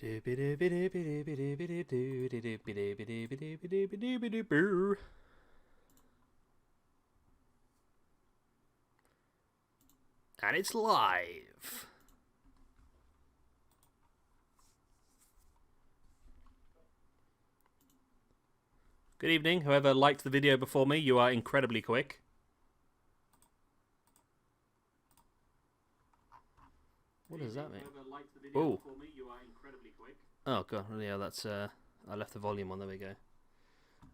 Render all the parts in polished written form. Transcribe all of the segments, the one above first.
And it's live. Good evening. Whoever liked the video before me, you are incredibly quick. What does that mean? Oh. Oh god, yeah, that's I left the volume on. There we go.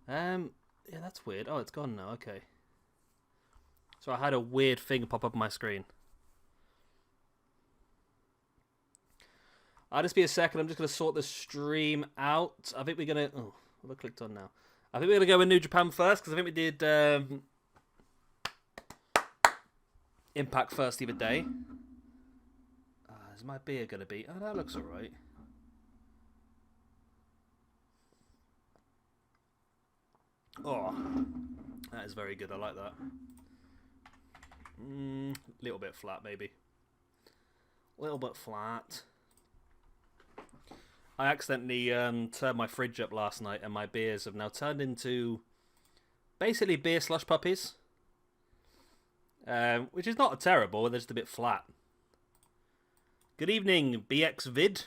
Yeah, that's weird. Oh, it's gone now. Okay. So I had a weird thing pop up on my screen. I'll just be a second. I'm just going to sort the stream out. I think we're going to... Oh, what have I clicked on now? I think we're going to go with New Japan first, because I think we did Impact first the other day. Is my beer going to be... Oh, that looks alright. Oh, that is very good. I like that. Little bit flat, maybe. A little bit flat. I accidentally turned my fridge up last night, and my beers have now turned into basically beer slush puppies, which is not terrible. They're just a bit flat. Good evening, BX Vid.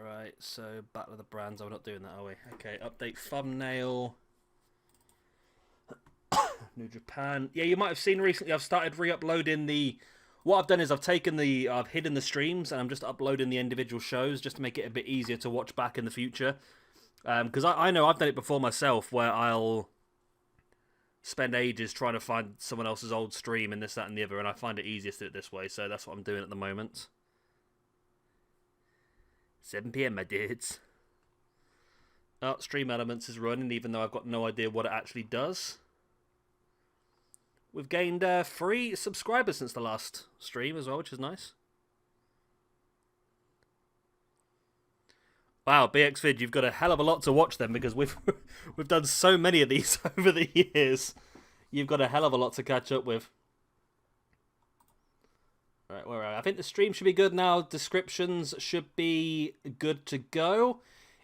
Right, so Battle of the Brands. Oh, we're not doing that, are we? Okay, update thumbnail. New Japan. Yeah, you might have seen recently I've started re-uploading the... What I've done is I've hidden the streams and I'm just uploading the individual shows just to make it a bit easier to watch back in the future. Because I know I've done it before myself where I'll spend ages trying to find someone else's old stream and this, that and the other, and I find it easiest to do it this way, so that's what I'm doing at the moment. 7 PM, my dudes. Oh, Stream Elements is running, even though I've got no idea what it actually does. We've gained 3 subscribers since the last stream as well, which is nice. Wow, BXVid, you've got a hell of a lot to watch then, because we've done so many of these over the years. You've got a hell of a lot to catch up with. Right, where are we? I think the stream should be good now. Descriptions should be good to go.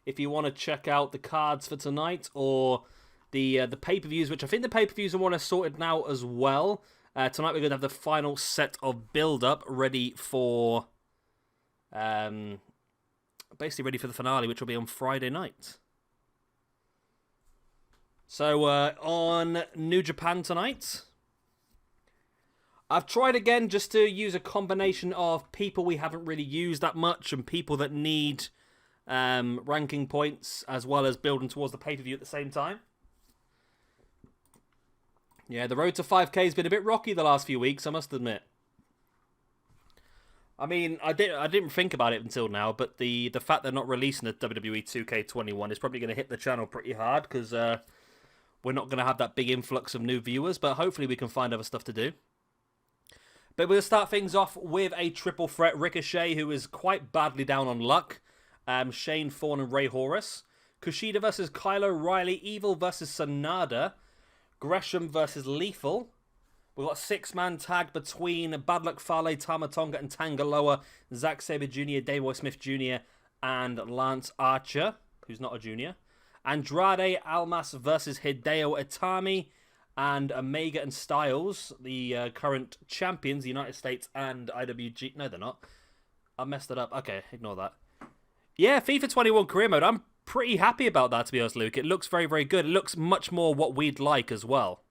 If you want to check out the cards for tonight or the pay-per-views, which I think the pay-per-views are more or less sorted now as well. Tonight we're going to have the final set of build-up ready for... basically ready for the finale, which will be on Friday night. So, on New Japan tonight, I've tried again just to use a combination of people we haven't really used that much and people that need ranking points, as well as building towards the pay-per-view at the same time. Yeah, the road to 5K has been a bit rocky the last few weeks, I must admit. I mean, I didn't think about it until now, but the fact they're not releasing a WWE 2K21 is probably going to hit the channel pretty hard, because we're not going to have that big influx of new viewers, but hopefully we can find other stuff to do. But we'll start things off with a triple threat. Ricochet, who is quite badly down on luck. Shane Thorne and Ray Horus. Kushida versus Kyle O'Reilly. Evil versus Sanada. Gresham versus Lethal. We've got a 6-man tag between Bad Luck Fale, Tama Tonga and Tangaloa, Zack Sabre Jr., Davey Smith Jr., and Lance Archer, who's not a junior. Andrade Almas versus Hideo Itami, and Omega and Styles, the current champions, the United States and IWG. No, they're not. I messed it up. Okay, ignore that. Yeah, FIFA 21 career mode. I'm pretty happy about that, to be honest, Luke. It looks very, very good. It looks much more what we'd like as well.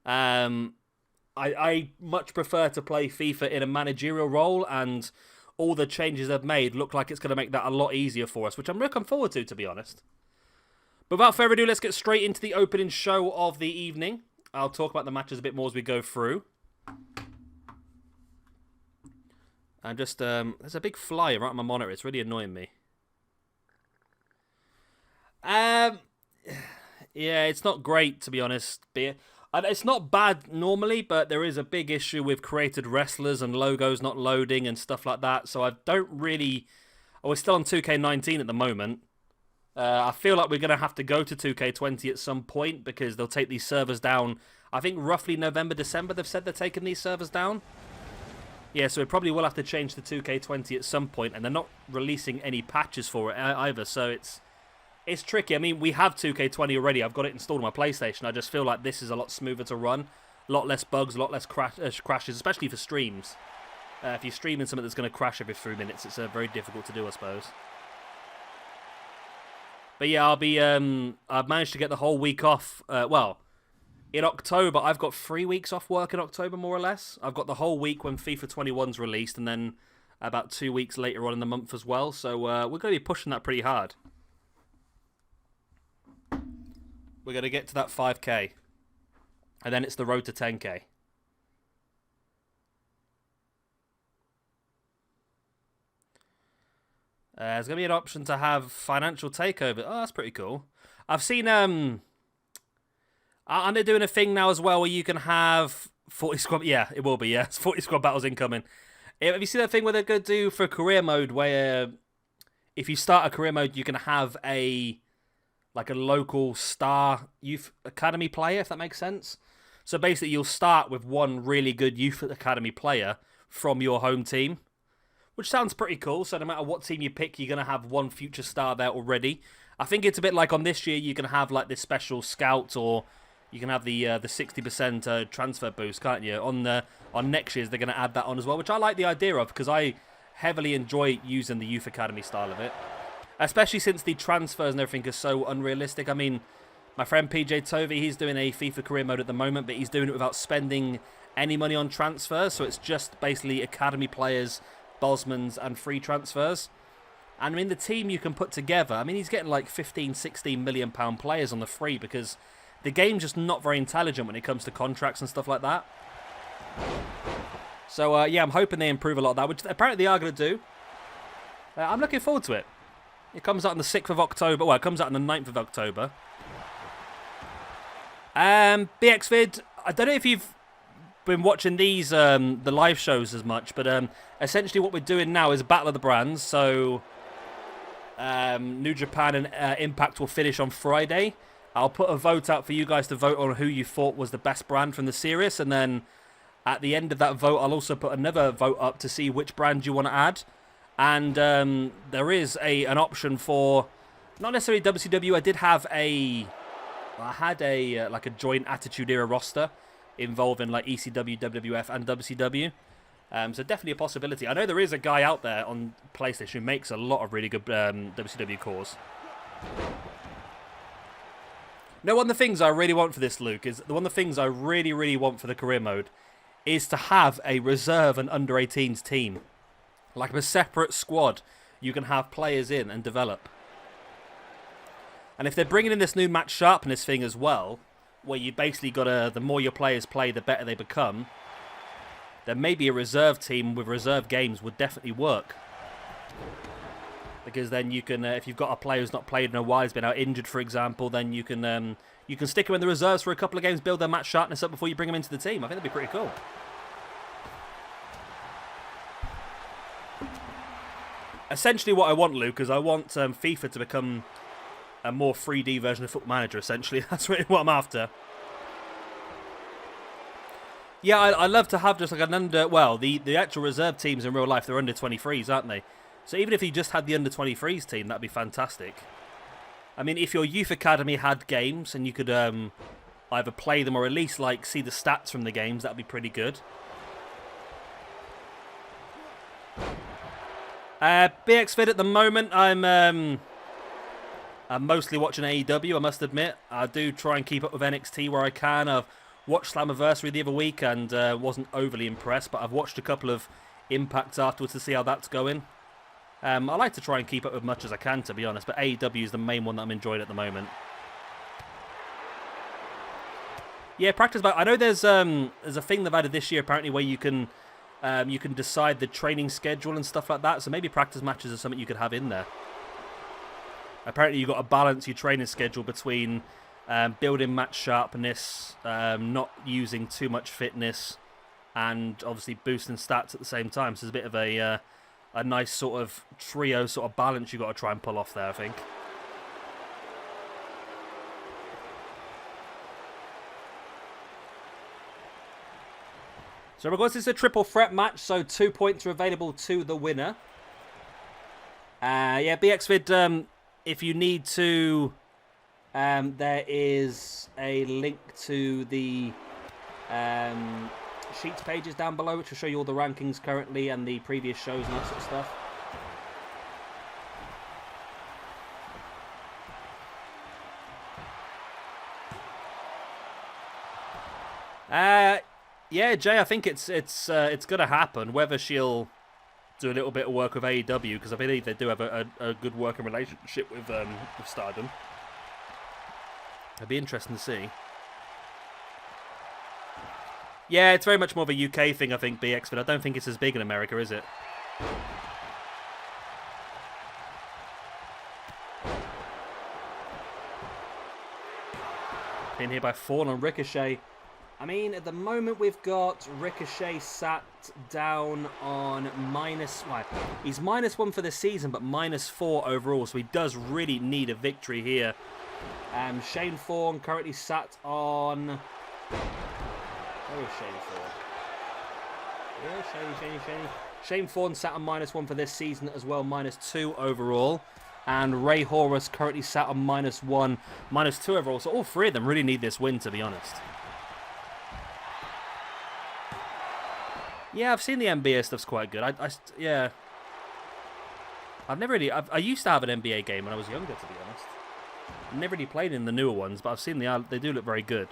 I much prefer to play FIFA in a managerial role, and all the changes they've made look like it's going to make that a lot easier for us, which I'm looking forward to be honest. But without further ado, let's get straight into the opening show of the evening. I'll talk about the matches a bit more as we go through. And just, there's a big fly right on my monitor. It's really annoying me. Yeah, it's not great, to be honest. It's not bad normally, but there is a big issue with created wrestlers and logos not loading and stuff like that. So I don't really... Oh, we're still on 2K19 at the moment. I feel like we're going to have to go to 2K20 at some point because they'll take these servers down. I think roughly November, December they've said they're taking these servers down. Yeah, so we probably will have to change the 2K20 at some point, and they're not releasing any patches for it either, so it's tricky. I mean, we have 2K20 already. I've got it installed on my PlayStation. I just feel like this is a lot smoother to run, a lot less bugs, a lot less crashes, especially for streams. If you're streaming something that's going to crash every 3 minutes, it's very difficult to do, I suppose. But yeah, I've managed to get the whole week off. Well, in October, I've got 3 weeks off work in October, more or less. I've got the whole week when FIFA 21's released, and then about 2 weeks later on in the month as well. So we're going to be pushing that pretty hard. We're going to get to that 5K. And then it's the road to 10K. There's going to be an option to have financial takeover. Oh, that's pretty cool. I've seen... Aren't they doing a thing now as well where you can have 40 squad... Yeah, it will be, yeah. It's 40 squad battles incoming. Have you seen that thing where they're going to do for career mode where if you start a career mode, you can have a local star youth academy player, if that makes sense? So basically, you'll start with one really good youth academy player from your home team, which sounds pretty cool. So no matter what team you pick, you're going to have one future star there already. I think it's a bit like on this year, you can have like this special scout, or you can have the 60% transfer boost, can't you? On next year's, they're going to add that on as well, which I like the idea of because I heavily enjoy using the youth academy style of it, especially since the transfers and everything are so unrealistic. I mean, my friend PJ Tovey, he's doing a FIFA career mode at the moment, but he's doing it without spending any money on transfers, so it's just basically academy players, Bosmans, and free transfers. And I mean, the team you can put together, I mean, he's getting like 15, 16 million pound players on the free because the game's just not very intelligent when it comes to contracts and stuff like that. So, yeah, I'm hoping they improve a lot of that, which apparently they are going to do. I'm looking forward to it. It comes out on the 6th of October. Well, it comes out on the 9th of October. BXvid, I don't know if you've been watching these, the live shows as much, but essentially what we're doing now is Battle of the Brands. So, New Japan and Impact will finish on Friday. I'll put a vote out for you guys to vote on who you thought was the best brand from the series, and then at the end of that vote, I'll also put another vote up to see which brand you want to add. And there is an option for not necessarily WCW. I had a joint Attitude Era roster involving like ECW, WWF, and WCW. So definitely a possibility. I know there is a guy out there on PlayStation who makes a lot of really good WCW cores. Now, one of the things I really want for this, Luke, is one of the things I really, really want for the career mode is to have a reserve and under 18s team. Like a separate squad you can have players in and develop. And if they're bringing in this new match sharpness thing as well, where you basically got the more your players play, the better they become, then maybe a reserve team with reserve games would definitely work. Because then you can, if you've got a player who's not played in a while, has been out injured, for example, then you can stick them in the reserves for a couple of games, build their match sharpness up before you bring them into the team. I think that'd be pretty cool. Essentially what I want, Luke, is I want FIFA to become a more 3D version of Football Manager, essentially. That's really what I'm after. Yeah, I love to have just like an under... Well, the actual reserve teams in real life, they're under 23s, aren't they? So even if you just had the under 23s team, that'd be fantastic. I mean, if your youth academy had games and you could either play them or at least like see the stats from the games, that'd be pretty good. BXvid at the moment, I'm mostly watching AEW, I must admit. I do try and keep up with NXT where I can. I've watched Slammiversary the other week and wasn't overly impressed, but I've watched a couple of Impacts afterwards to see how that's going. I like to try and keep up with as much as I can, to be honest, but AEW is the main one that I'm enjoying at the moment. Yeah, practice back. I know there's a thing they've added this year apparently where you can decide the training schedule and stuff like that. So maybe practice matches are something you could have in there. Apparently you've got to balance your training schedule between building match sharpness, not using too much fitness, and obviously boosting stats at the same time. So there's a bit of a nice sort of trio sort of balance you've got to try and pull off there, I think. So, of course, it's a triple threat match, so 2 points are available to the winner. Yeah, BXvid, if you need to, there is a link to the Sheets pages down below, which will show you all the rankings currently and the previous shows and that sort of stuff. Yeah, Jay, I think it's gonna happen. Whether she'll do a little bit of work with AEW, because I believe they do have a good working relationship with Stardom. It'll be interesting to see. Yeah, it's very much more of a UK thing, I think, BX, but I don't think it's as big in America, is it? Pin here by Fawn on Ricochet. I mean, at the moment we've got Ricochet sat down on -1. He's -1 for the season, but -4 overall, so he does really need a victory here. Shane Fawn currently sat on... Where is Shane Fawn? Yeah, Shane Fawn sat on -1 for this season as well, -2 overall. And Ray Horus currently sat on -1, -2 overall. So all three of them really need this win, to be honest. Yeah, I've seen the NBA stuff's quite good. Yeah. I've never really... I used to have an NBA game when I was younger, to be honest. I've never really played in the newer ones, but I've seen they do look very good.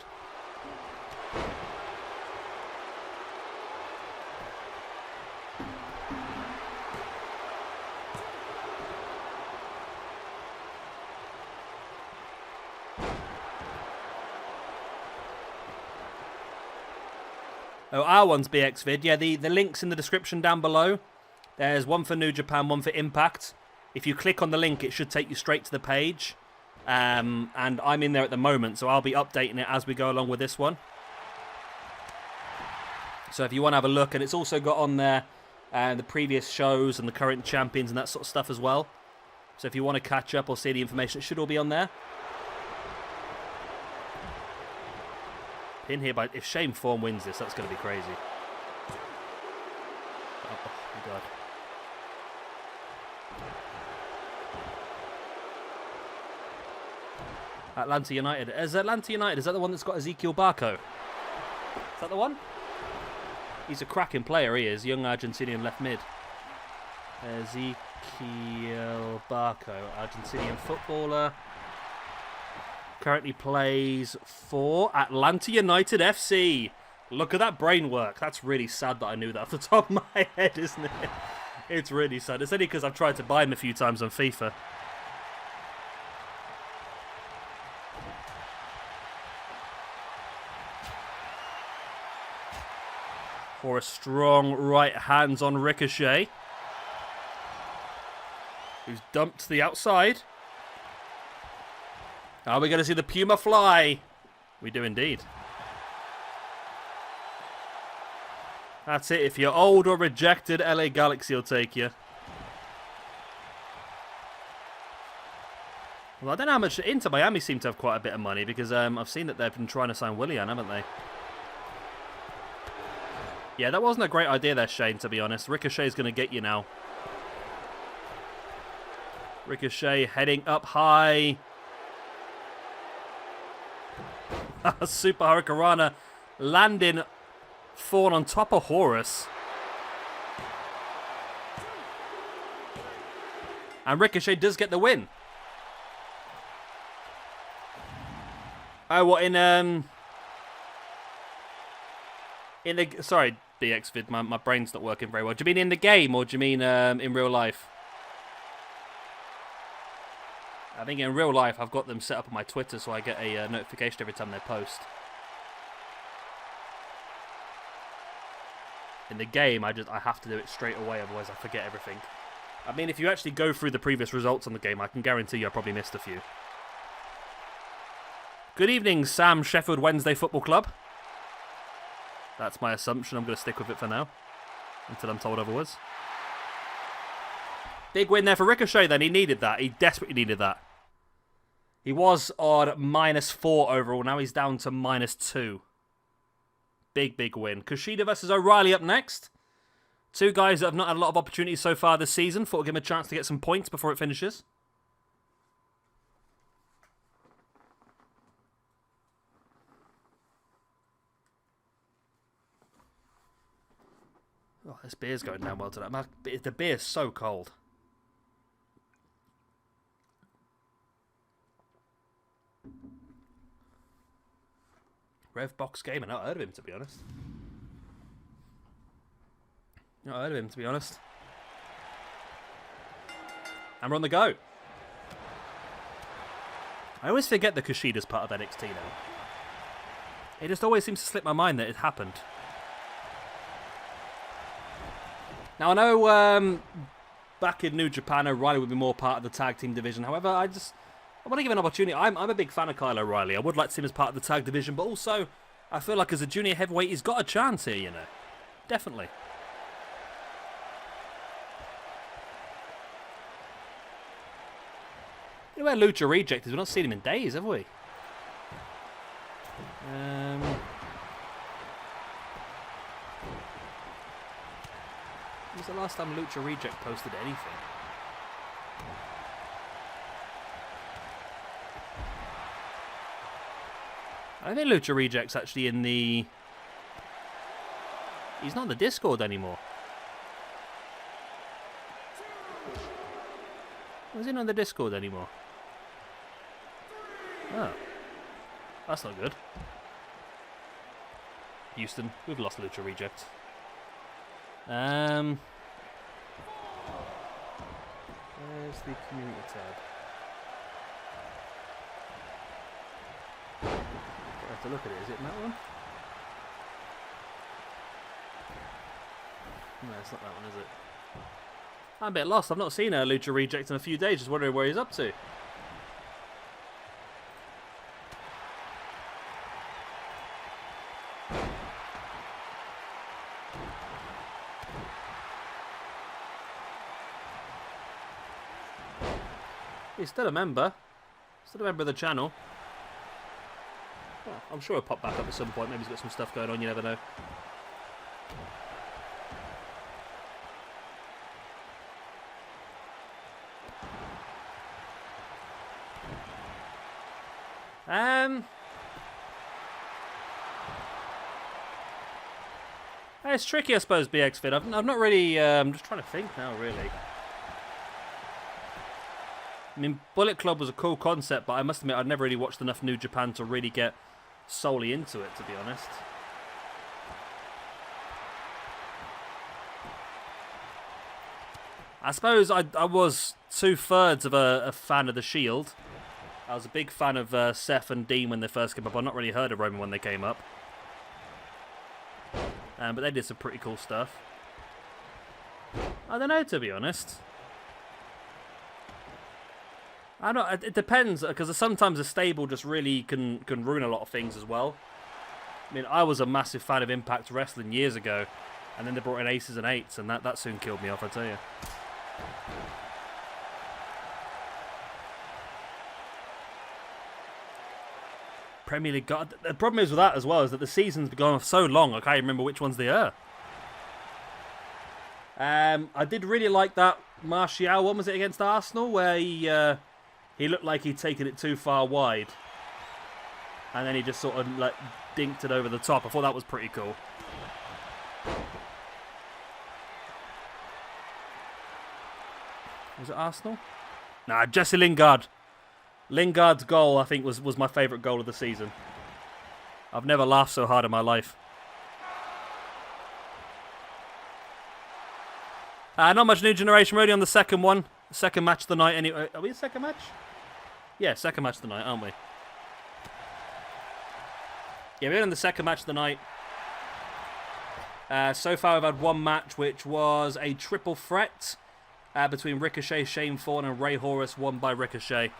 Oh, our one's BXvid. Yeah, the link's in the description down below. There's one for New Japan, one for Impact. If you click on the link, it should take you straight to the page. And I'm in there at the moment, so I'll be updating it as we go along with this one. So if you want to have a look, and it's also got on there the previous shows and the current champions and that sort of stuff as well. So if you want to catch up or see the information, it should all be on there. Pin here by... If Shane Fawn wins this, that's going to be crazy. Oh, my God. Atlanta United. Is Atlanta United, is that the one that's got Ezekiel Barco? Is that the one? He's a cracking player, he is. Young Argentinian left mid. Ezekiel Barco. Argentinian footballer. Currently plays for Atlanta United FC. Look at that brain work. That's really sad that I knew that off the top of my head, isn't it? It's really sad. It's only because I've tried to buy him a few times on FIFA. For a strong right hands on Ricochet, who's dumped to the outside. Are we going to see the Puma fly? We do indeed. That's it. If you're old or rejected, LA Galaxy will take you. Well, I don't know how much... Inter Miami seem to have quite a bit of money because I've seen that they've been trying to sign Willian, haven't they? Yeah, that wasn't a great idea there, Shane, to be honest. Ricochet's going to get you now. Ricochet heading up high. Super Hurricanrana landing Fawn on top of Horus. And Ricochet does get the win. Oh, what, in the... Sorry, BXvid, my brain's not working very well. Do you mean in the game, or do you mean in real life? I think in real life, I've got them set up on my Twitter, so I get a notification every time they post. In the game, I have to do it straight away, otherwise I forget everything. I mean, if you actually go through the previous results on the game, I can guarantee you I probably missed a few. Good evening, Sam Sheffield Wednesday Football Club. That's my assumption. I'm going to stick with it for now, until I'm told otherwise. Big win there for Ricochet then. He needed that. He desperately needed that. He was on -4 overall. Now he's down to -2. Big, big win. Kushida versus O'Reilly up next. Two guys that have not had a lot of opportunities so far this season. Thought I'd give them a chance to get some points before it finishes. Oh, this beer's going down well tonight. The beer's so cold. Revbox Gamer. Not heard of him, to be honest. Not heard of him, to be honest. And we're on the go. I always forget that Kushida's part of NXT now. It just always seems to slip my mind that it happened. Now, I know back in New Japan, O'Reilly would be more part of the tag team division. However, I want to give an opportunity. I'm a big fan of Kyle O'Reilly. I would like to see him as part of the tag division, but also I feel like as a junior heavyweight, he's got a chance here, you know. Definitely. You know where Lucha Reject is? We've not seen him in days, have we? When was the last time Lucha Reject posted anything? I think Lucha Reject's actually in the... He's not in the Discord anymore. Why is he not in the Discord anymore? Oh. That's not good. Houston, we've lost Lucha Reject. Where's the community tab? I have to look at it. Is it in that one? No, it's not that one, is it? I'm a bit lost. I've not seen a Lucha Reject in a few days. Just wondering where he's up to. He's still a member. Still a member of the channel. Well, I'm sure he'll pop back up at some point. Maybe he's got some stuff going on. You never know. It's tricky, I suppose, BX Fit. I've not really... I'm just trying to think now, really. I mean, Bullet Club was a cool concept, but I must admit I'd never really watched enough New Japan to really get solely into it, to be honest. I suppose I was 2/3 of a fan of The Shield. I was a big fan of Seth and Dean when they first came up. I've not really heard of Roman when they came up. But they did some pretty cool stuff. I don't know, to be honest. I don't. It depends, because sometimes a stable just really can ruin a lot of things as well. I mean, I was a massive fan of Impact Wrestling years ago, and then they brought in Aces and Eights, and that soon killed me off, I tell you. Premier League. God, the problem is with that as well is that the season's been going off so long, I can't even remember which ones they are. I did really like that Martial one. Was it against Arsenal where he looked like he'd taken it too far wide, and then he just sort of like dinked it over the top. I thought that was pretty cool. Was it Arsenal? Nah, Jesse Lingard. Lingard's goal, I think, was my favourite goal of the season. I've never laughed so hard in my life. Not much New Generation. We're only on the second one. Second match of the night. Anyway, are we the second match? Yeah, second match of the night, aren't we? Yeah, we're on the second match of the night. So far, we've had one match, which was a triple threat between Ricochet, Shane Thorne, and Ray Horus, won by Ricochet.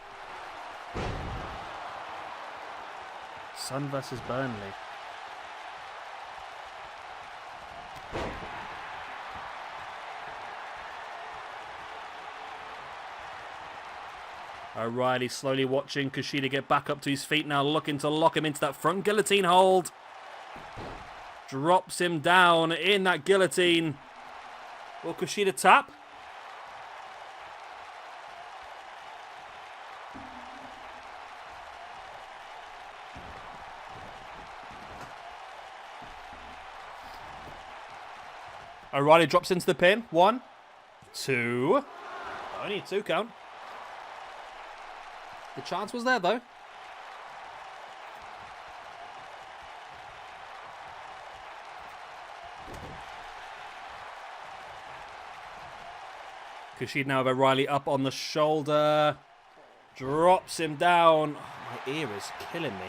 Sun versus Burnley. O'Reilly slowly watching Kushida get back up to his feet now, looking to lock him into that front guillotine hold. Drops him down in that guillotine. Will Kushida tap? O'Reilly drops into the pin. 1, 2. Only a 2 count. The chance was there, though. Kushida now with O'Reilly up on the shoulder. Drops him down. Oh, my ear is killing me.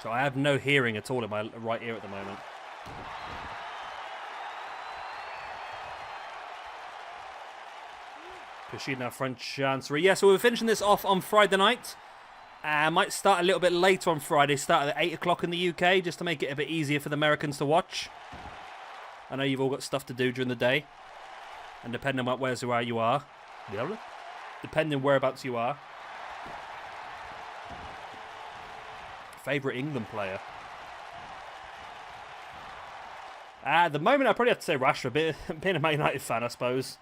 So I have no hearing at all in my right ear at the moment. Kushida now front chancery. Yeah, so we're finishing this off on Friday night. Might start a little bit later on Friday. Start at 8 o'clock in the UK, just to make it a bit easier for the Americans to watch. I know you've all got stuff to do during the day. And depending on whereabouts you are. Depending whereabouts you are. Favourite England player. At the moment, I'd probably have to say Rashford. Being a Man United fan, I suppose.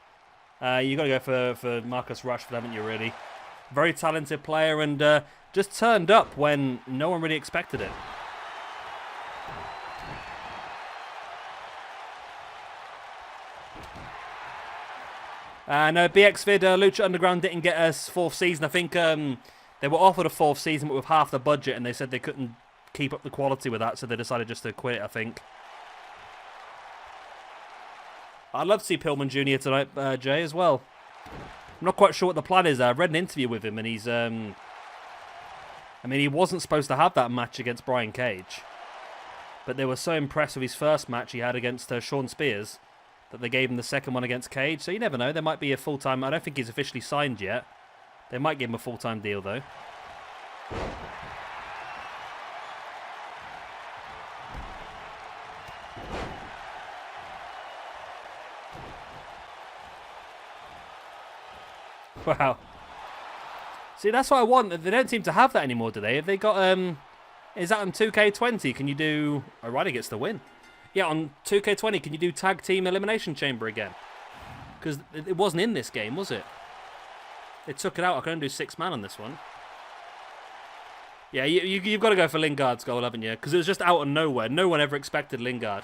You've got to go for Marcus Rashford, haven't you, really? Very talented player and just turned up when no one really expected it. No, BX Vid, Lucha Underground didn't get a 4th season. I think they were offered a 4th season, but with half the budget, and they said they couldn't keep up the quality with that, so they decided just to quit it, I think. I'd love to see Pillman Jr. tonight, Jay, as well. I'm not quite sure what the plan is. I read an interview with him, and he's... I mean, he wasn't supposed to have that match against Brian Cage. But they were so impressed with his first match he had against Sean Spears that they gave him the second one against Cage. So you never know. There might be a full-time... I don't think he's officially signed yet. They might give him a full-time deal, though. Wow. See, that's what I want. They don't seem to have that anymore, do they? Have they got, is that on 2K20? Can you do... O'Reilly gets the win. Yeah, on 2K20, can you do Tag Team Elimination Chamber again? Because it wasn't in this game, was it? They took it out. I can only do 6-man on this one. Yeah, you've got to go for Lingard's goal, haven't you? Because it was just out of nowhere. No one ever expected Lingard.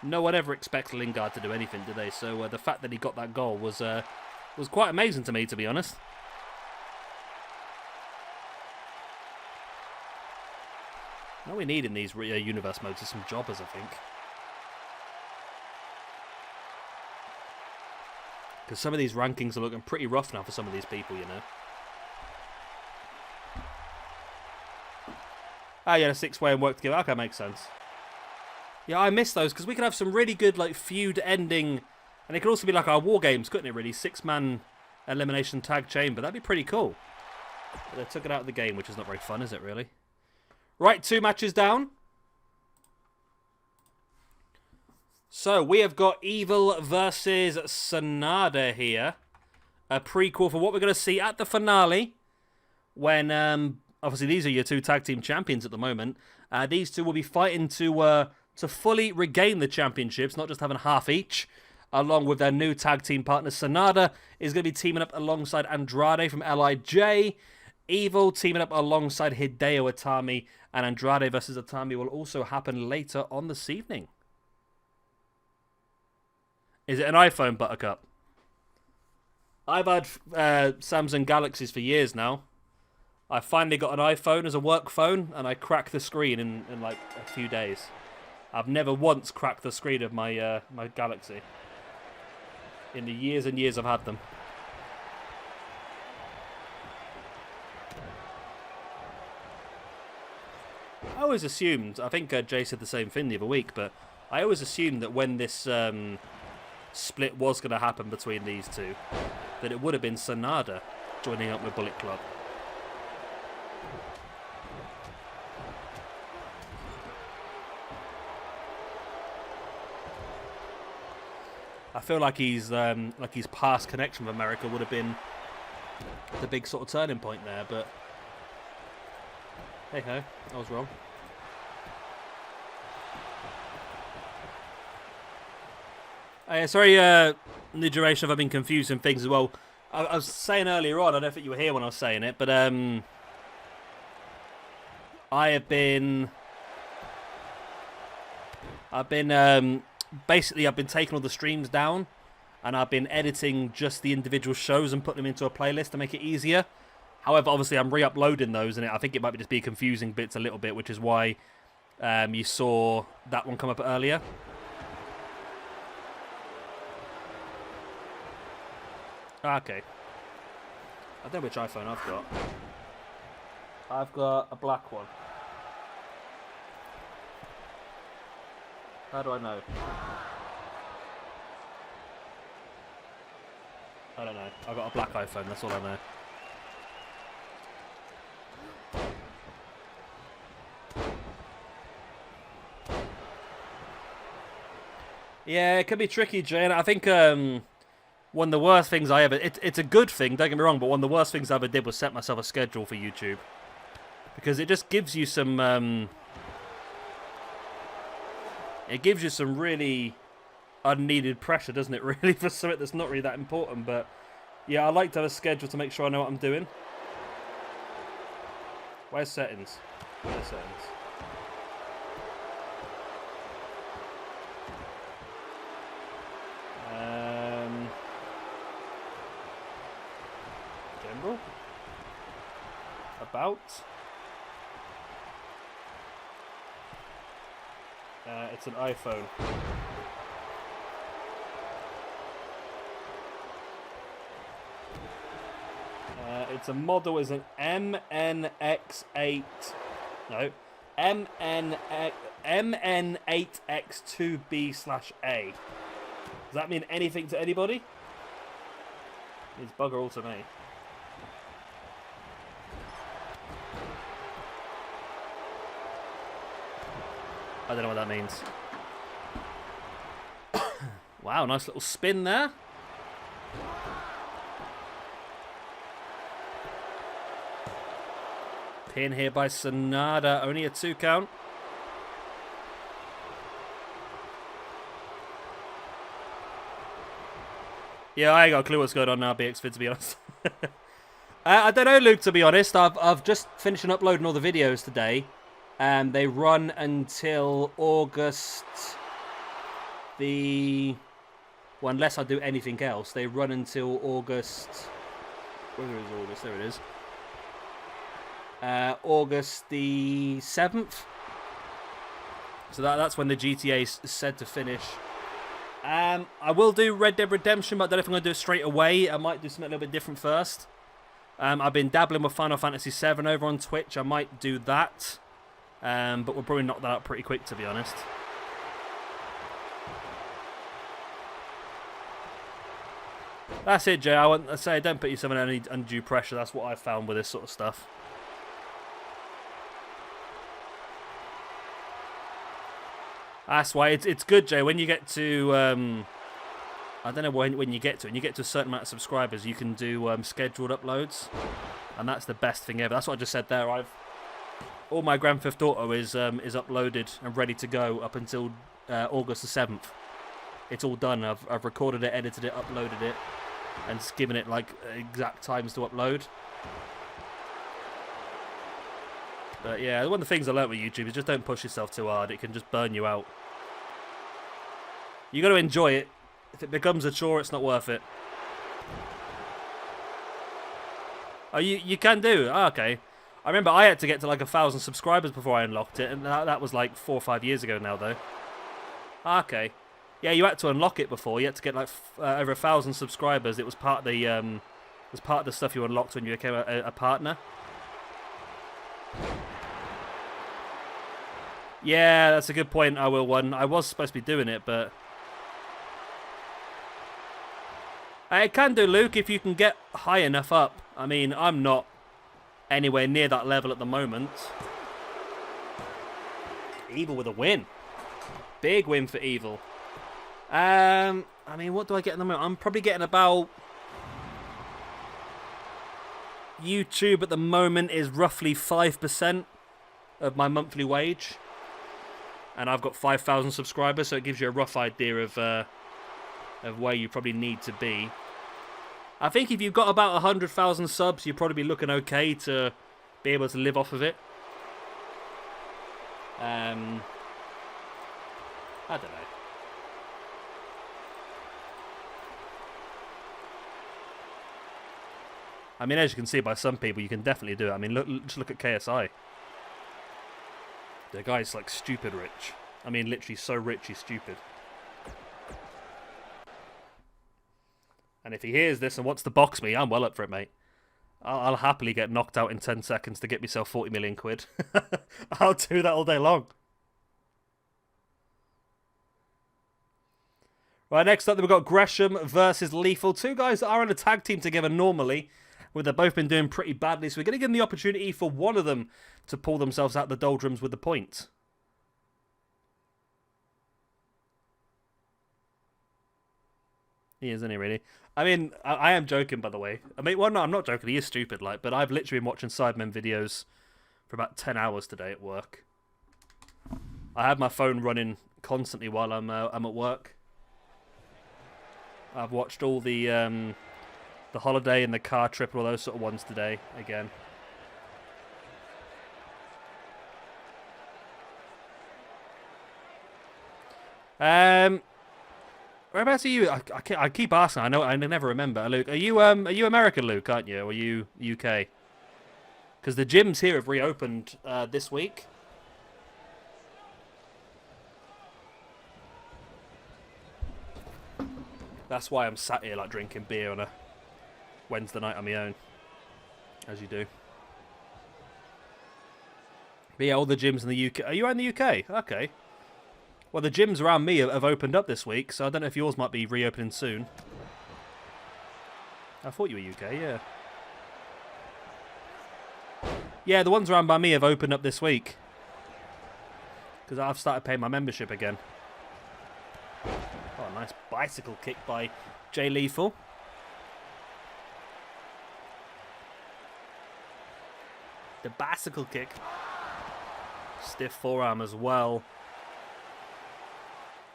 No one ever expects Lingard to do anything, do they? So the fact that he got that goal was quite amazing to me, to be honest. All we need in these universe modes is some jobbers, I think. Because some of these rankings are looking pretty rough now for some of these people, you know. Ah, yeah, the 6-way and work together. Okay, makes sense. Yeah, I miss those because we could have some really good like feud ending, and it could also be like our War Games, couldn't it? Really, 6-man elimination tag chamber. That'd be pretty cool. But they took it out of the game, which is not very fun, is it? Really? Right, 2 matches down. So we have got Evil versus SANADA here, a prequel for what we're going to see at the finale, when obviously these are your 2 tag team champions at the moment. These 2 will be fighting to fully regain the championships, not just having half each, along with their new tag team partner. SANADA is going to be teaming up alongside Andrade from LIJ. Evil teaming up alongside Hideo Itami, and Andrade versus Itami will also happen later on this evening. Is it an iPhone, Buttercup? I've had Samsung Galaxies for years now. I finally got an iPhone as a work phone, and I cracked the screen in like a few days. I've never once cracked the screen of my my Galaxy in the years and years I've had them. I always assumed, I think Jay said the same thing the other week, but I always assumed that when this split was going to happen between these 2, that it would have been SANADA joining up with Bullet Club. I feel like his past connection with America would have been the big sort of turning point there, but Hey ho, I was wrong. Sorry, new duration, if I've been confusing things as well. I was saying earlier on, I don't think you were here when I was saying it, but I've been basically I've been taking all the streams down, and I've been editing just the individual shows and putting them into a playlist to make it easier. However, obviously I'm re-uploading those, and I think it might just be confusing bits a little bit, which is why you saw that one come up earlier. Okay. I don't know which iPhone I've got. I've got a black one. How do I know? I don't know. I've got a black iPhone, that's all I know. Yeah, it can be tricky, Jane. I think one of the worst things I ever... It's a good thing, don't get me wrong, but one of the worst things I ever did was set myself a schedule for YouTube. Because it just gives you some... it gives you some really unneeded pressure, doesn't it, really, for something that's not really that important. But, yeah, I like to have a schedule to make sure I know what I'm doing. Where's settings? Where's settings? General? About? It's an iPhone. It's a model is an MNX8. No, MN8X2B/A. Does that mean anything to anybody? It's bugger all to me. I don't know what that means. Wow, nice little spin there. Pin here by SANADA, only a 2 count. Yeah, I ain't got a clue what's going on now, BXvid, to be honest. I don't know, Luke, to be honest. I've just finished uploading all the videos today. And they run until August the... Well, unless I do anything else, they run until August... Where is August? There it is. August the 7th. So that's when the GTA is said to finish. I will do Red Dead Redemption, but I don't know if I'm going to do it straight away. I might do something a little bit different first. I've been dabbling with Final Fantasy VII over on Twitch. I might do that. But we'll probably knock that out pretty quick, to be honest. That's it, Jay. I say don't put yourself under any undue pressure. That's what I've found with this sort of stuff. That's why it's good, Jay. When you get to, I don't know when you get to it. When you get to a certain amount of subscribers, you can do scheduled uploads, and that's the best thing ever. That's what I just said there. All my Grand Theft Auto is uploaded and ready to go up until August the 7th. It's all done. I've recorded it, edited it, uploaded it, and given it like exact times to upload. But yeah, one of the things I learned with YouTube is just don't push yourself too hard. It can just burn you out. You got to enjoy it. If it becomes a chore, it's not worth it. Oh, you can do? Oh, okay. I remember I had to get to like 1,000 subscribers before I unlocked it, and that was like 4 or 5 years ago now, though. Okay. Yeah, you had to unlock it before. You had to get like over 1,000 subscribers. It was part of the stuff you unlocked when you became a partner. Yeah, that's a good point. I will one. I was supposed to be doing it, but I can do, Luke, if you can get high enough up. I mean, I'm not anywhere near that level at the moment. Evil with a win. Big win for Evil. I mean, what do I get at the moment? I'm probably getting about... YouTube at the moment is roughly 5%. of my monthly wage. And I've got 5,000 subscribers, so it gives you a rough idea of where you probably need to be. I think if you've got about 100,000 subs, you'll probably be looking okay to be able to live off of it. I don't know. I mean, as you can see by some people, you can definitely do it. I mean, just look at KSI. The guy's like stupid rich. I mean, literally so rich he's stupid. And if he hears this and wants to box me, I'm well up for it, mate. I'll happily get knocked out in 10 seconds to get myself 40 million quid. I'll do that all day long. Right, next up, we've got Gresham versus Lethal. Two guys that are in a tag team together normally, where they've both been doing pretty badly. So we're going to give them the opportunity for one of them to pull themselves out the doldrums with the point. He is, isn't he, really? I mean, I am joking, by the way. I mean, well, no, I'm not joking. He is stupid, like, but I've literally been watching Sidemen videos for about 10 hours today at work. I have my phone running constantly while I'm at work. I've watched all the holiday and the car trip and all those sort of ones today again. Whereabouts are you? I keep asking. I never remember. Luke, are you American, Luke? Aren't you? Or are you UK? Because the gyms here have reopened this week. That's why I'm sat here like drinking beer on a Wednesday night on my own, as you do. But yeah, all the gyms in the UK. Are you in the UK? Okay. Well, the gyms around me have opened up this week, so I don't know if yours might be reopening soon. I thought you were UK, yeah. Yeah, the ones around by me have opened up this week. Because I've started paying my membership again. Oh, nice bicycle kick by Jay Lethal. The bicycle kick. Stiff forearm as well.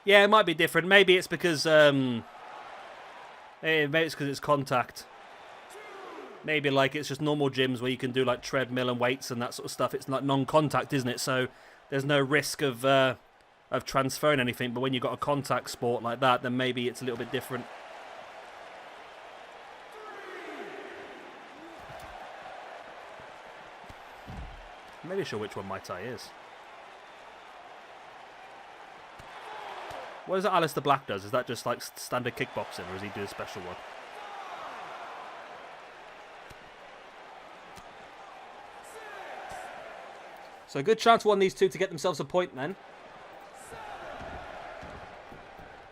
Yeah, it might be different. Maybe it's because maybe it's because it's contact. Maybe like it's just normal gyms where you can do like treadmill and weights and that sort of stuff. It's like non-contact, isn't it? So there's no risk of transferring anything. But when you've got a contact sport like that, then maybe it's a little bit different. I'm not really sure which one Muay Thai is. What is it Alistair Black does? Is that just like standard kickboxing, or does he do a special one? So a good chance for one of these two to get themselves a point then.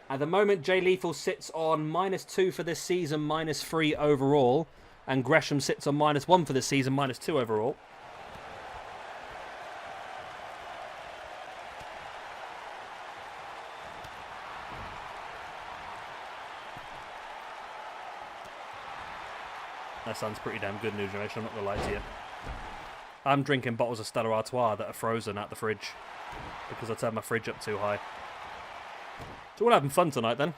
At the moment, Jay Lethal sits on -2 for this season, -3 overall. And Gresham sits on -1 for this season, -2 overall. That sounds pretty damn good, New Generation, I'm not going to lie to you. I'm drinking bottles of Stella Artois that are frozen out the fridge because I turned my fridge up too high. So we're having fun tonight then.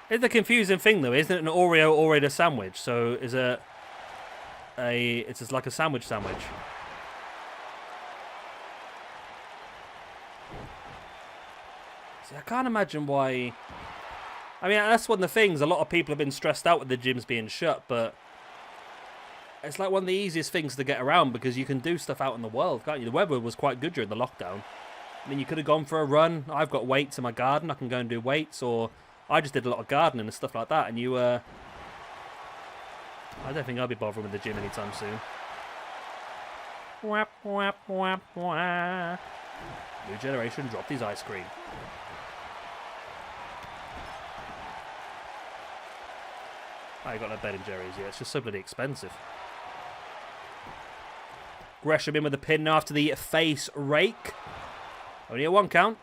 It's the confusing thing though, isn't it? An Oreo or a sandwich? So is it it's just like a sandwich. I can't imagine why. I mean, that's one of the things. A lot of people have been stressed out with the gyms being shut, but it's like one of the easiest things to get around because you can do stuff out in the world, can't you? The weather was quite good during the lockdown. I mean, you could have gone for a run. I've got weights in my garden. I can go and do weights, or I just did a lot of gardening and stuff like that. And you, I don't think I'll be bothering with the gym anytime soon. Wap, wap, wap, wap. New Generation dropped his ice cream. I got that Ben & Jerry's, yeah. It's just so bloody expensive. Gresham in with the pin now after the face rake. Only a 1 count.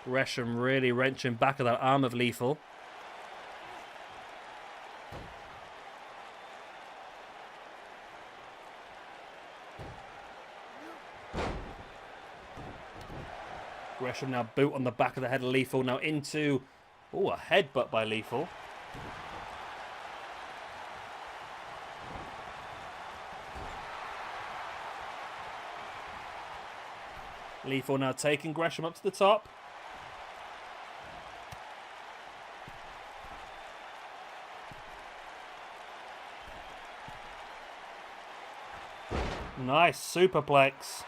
Gresham really wrenching back of that arm of Lethal. Gresham now boot on the back of the head of Lethal. Now into, oh, a headbutt by Lethal. Lethal now taking Gresham up to the top. Nice superplex.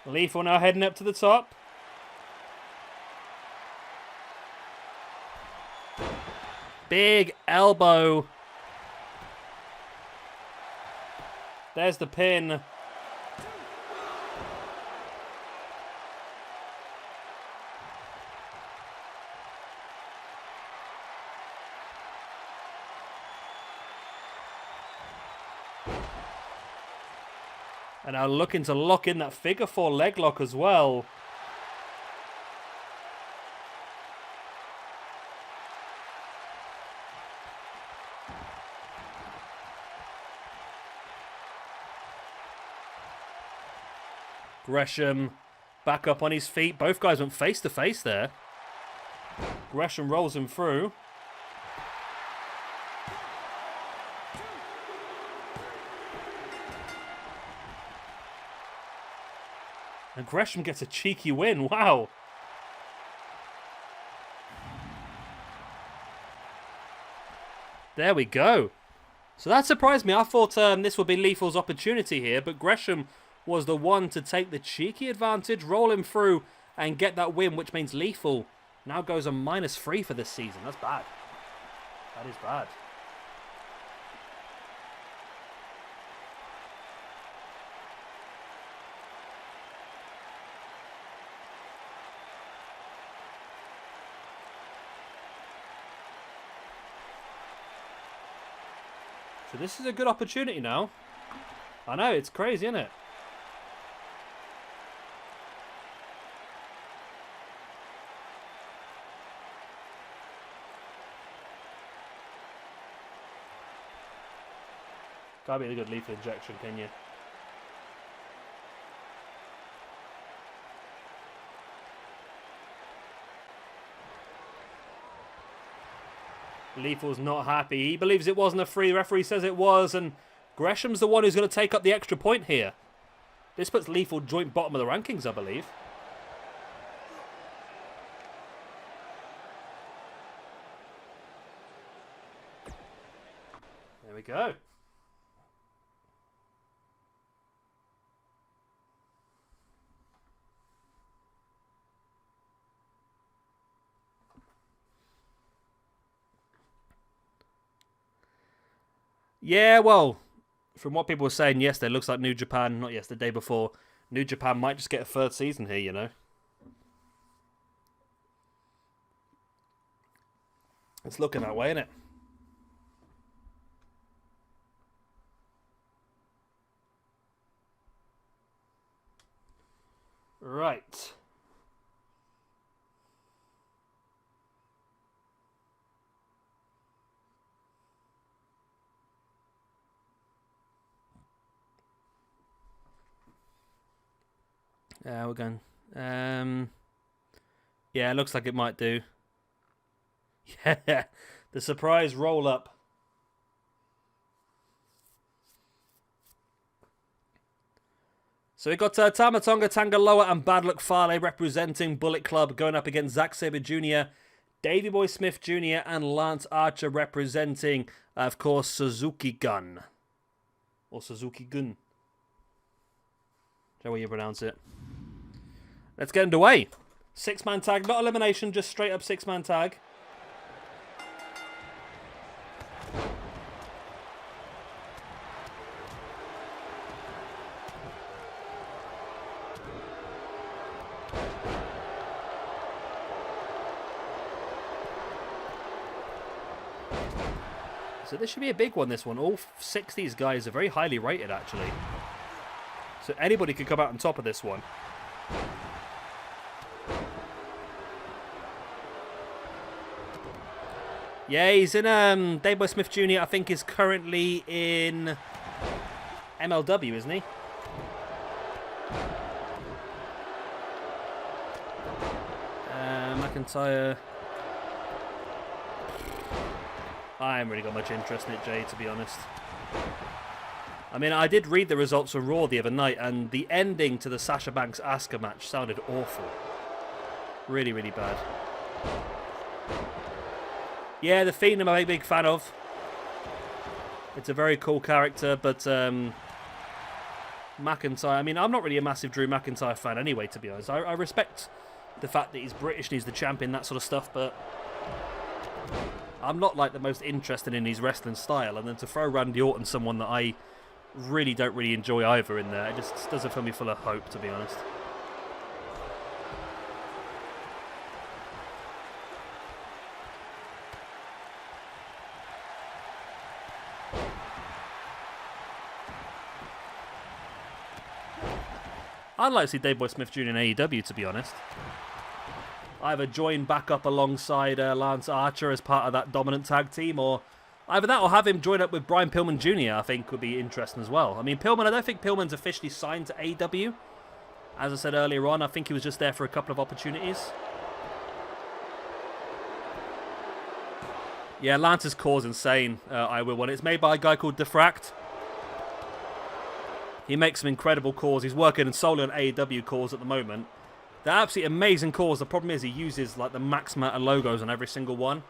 Lethal now heading up to the top. Big elbow. There's the pin. And now looking to lock in that figure four leg lock as well. Gresham back up on his feet. Both guys went face to face there. Gresham rolls him through. And Gresham gets a cheeky win. Wow. There we go. So that surprised me. I thought this would be Lethal's opportunity here, but Gresham was the one to take the cheeky advantage, roll him through, and get that win, which means Lethal now goes on -3 for this season. That's bad. That is bad. So this is a good opportunity now. I know, it's crazy, isn't it? Can't be a good lethal injection, can you? Lethal's not happy. He believes it wasn't a free. The referee says it was, and Gresham's the one who's going to take up the extra point here. This puts Lethal joint bottom of the rankings, I believe. There we go. Yeah, well, from what people were saying yesterday, it looks like New Japan, not yesterday, the day before, New Japan might just get a third season here, you know. It's looking that way, isn't it? Right. We're going. Yeah, it looks like it might do. Yeah, the surprise roll up. So we got Tama Tonga, Tangaloa, and Bad Luck Fale representing Bullet Club going up against Zack Sabre Jr., Davey Boy Smith Jr., and Lance Archer representing, of course, Suzuki Gun. Or Suzuki Gun. Is that how you pronounce it? Let's get underway. 6-man tag, not elimination, just straight up 6-man tag. So this should be a big one, this one. All 6 of these guys are very highly rated, actually. So anybody could come out on top of this one. Yeah, he's in Dave Boy Smith Jr. I think is currently in MLW, isn't he? McIntyre. I haven't really got much interest in it, Jay, to be honest. I mean, I did read the results from Raw the other night, and the ending to the Sasha Banks-Asuka match sounded awful. Really, really bad. Yeah, The Fiend I'm a big fan of. It's a very cool character, but McIntyre, I mean, I'm not really a massive Drew McIntyre fan anyway, to be honest. I respect the fact that he's British and he's the champion, that sort of stuff, but I'm not like the most interested in his wrestling style. And then to throw Randy Orton, someone that I really don't really enjoy either, in there, it just doesn't fill me full of hope, to be honest. I'd like to see Dave Boy Smith Jr. in AEW, to be honest. Either join back up alongside Lance Archer as part of that dominant tag team, or either that or have him join up with Brian Pillman Jr., I think would be interesting as well. I mean, Pillman, I don't think Pillman's officially signed to AEW. As I said earlier on, I think he was just there for a couple of opportunities. Yeah, Lance's core is insane, I will want it. It's made by a guy called Diffract. He makes some incredible cores. He's working solely on AEW cores at the moment. They're absolutely amazing cores. The problem is he uses like the max amount of logos on every single one.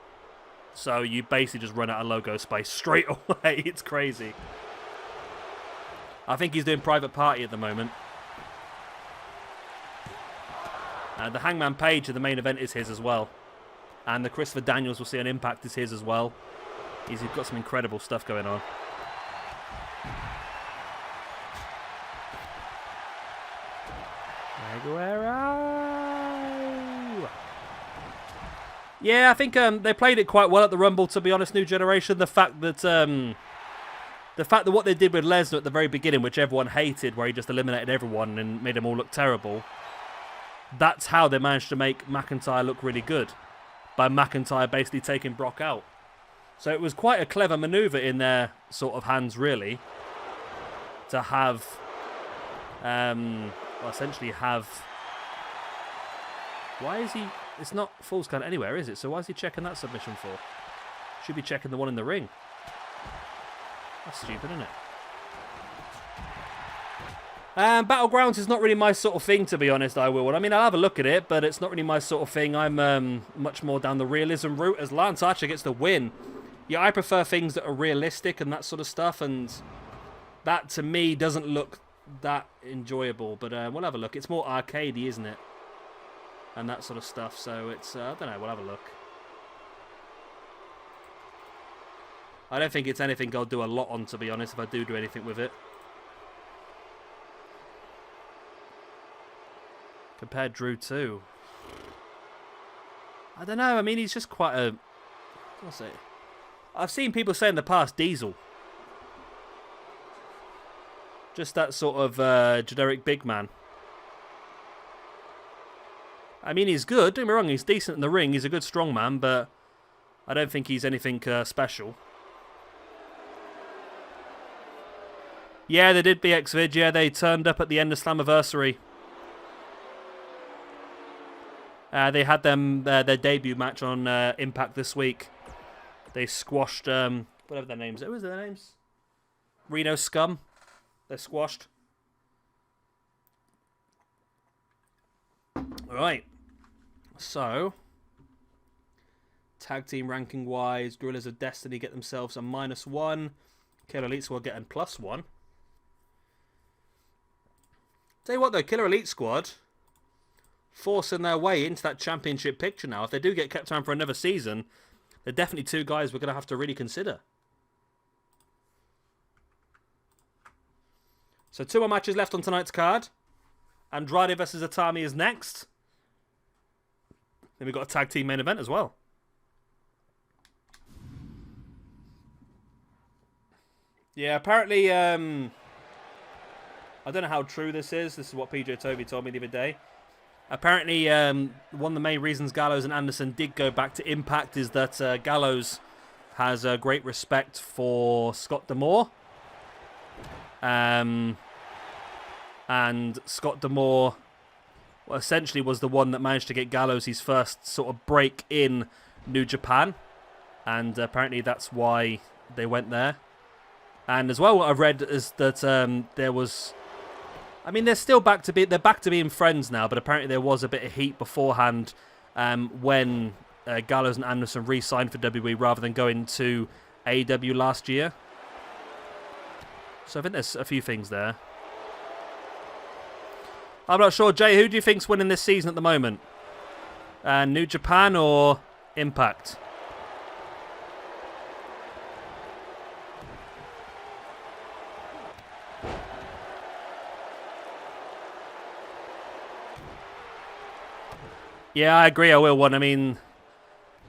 So you basically just run out of logo space straight away. It's crazy. I think he's doing Private Party at the moment. The Hangman Page of the main event is his as well. And the Christopher Daniels we'll see on Impact is his as well. He's got some incredible stuff going on. Guerrero. Yeah, I think they played it quite well at the Rumble, to be honest, New Generation. The fact that what they did with Lesnar at the very beginning, which everyone hated, where he just eliminated everyone and made them all look terrible, that's how they managed to make McIntyre look really good, by McIntyre basically taking Brock out. So it was quite a clever maneuver in their sort of hands, really, to have essentially have... Why is he... It's not Falls Count anywhere, is it? So why is he checking that submission for? Should be checking the one in the ring. That's stupid, isn't it? Battlegrounds is not really my sort of thing, to be honest, I will. I mean, I'll have a look at it, but it's not really my sort of thing. I'm much more down the realism route, as Lance Archer gets the win. Yeah, I prefer things that are realistic and that sort of stuff, and that, to me, doesn't look that enjoyable, but we'll have a look. It's more arcadey, isn't it? And that sort of stuff, so it's, I don't know, we'll have a look. I don't think it's anything I'll do a lot on, to be honest, if I do anything with it. Compare Drew to... I don't know, I mean, he's just quite a... What's it? I've seen people say in the past, Diesel. Just that sort of generic big man. I mean, he's good. Don't get me wrong, he's decent in the ring. He's a good strongman, but I don't think he's anything special. Yeah, they did BX-Vid. Yeah, they turned up at the end of Slammiversary. They had them their debut match on Impact this week. They squashed whatever their names. What was their names? Reno Scum. They're squashed. Alright. So, tag team ranking wise, Gorillas of Destiny get themselves a -1. Killer Elite Squad getting +1. Tell you what though, Killer Elite Squad forcing their way into that championship picture now. If they do get kept around for another season, they're definitely two guys we're going to have to really consider. So 2 more matches left on tonight's card. Andrade versus Atami is next. Then we've got a tag team main event as well. Yeah, apparently, I don't know how true this is. This is what PJ Toby told me the other day. Apparently, one of the main reasons Gallows and Anderson did go back to Impact is that Gallows has great respect for Scott D'Amore. And Scott D'Amore essentially was the one that managed to get Gallows his first sort of break in New Japan. And apparently that's why they went there. And as well, what I've read is that there was... I mean, they're back to being friends now, but apparently there was a bit of heat beforehand when Gallows and Anderson re-signed for WWE rather than going to AEW last year. So I think there's a few things there. I'm not sure, Jay, who do you think's winning this season at the moment? New Japan or Impact? Yeah, I agree. I will one. I mean,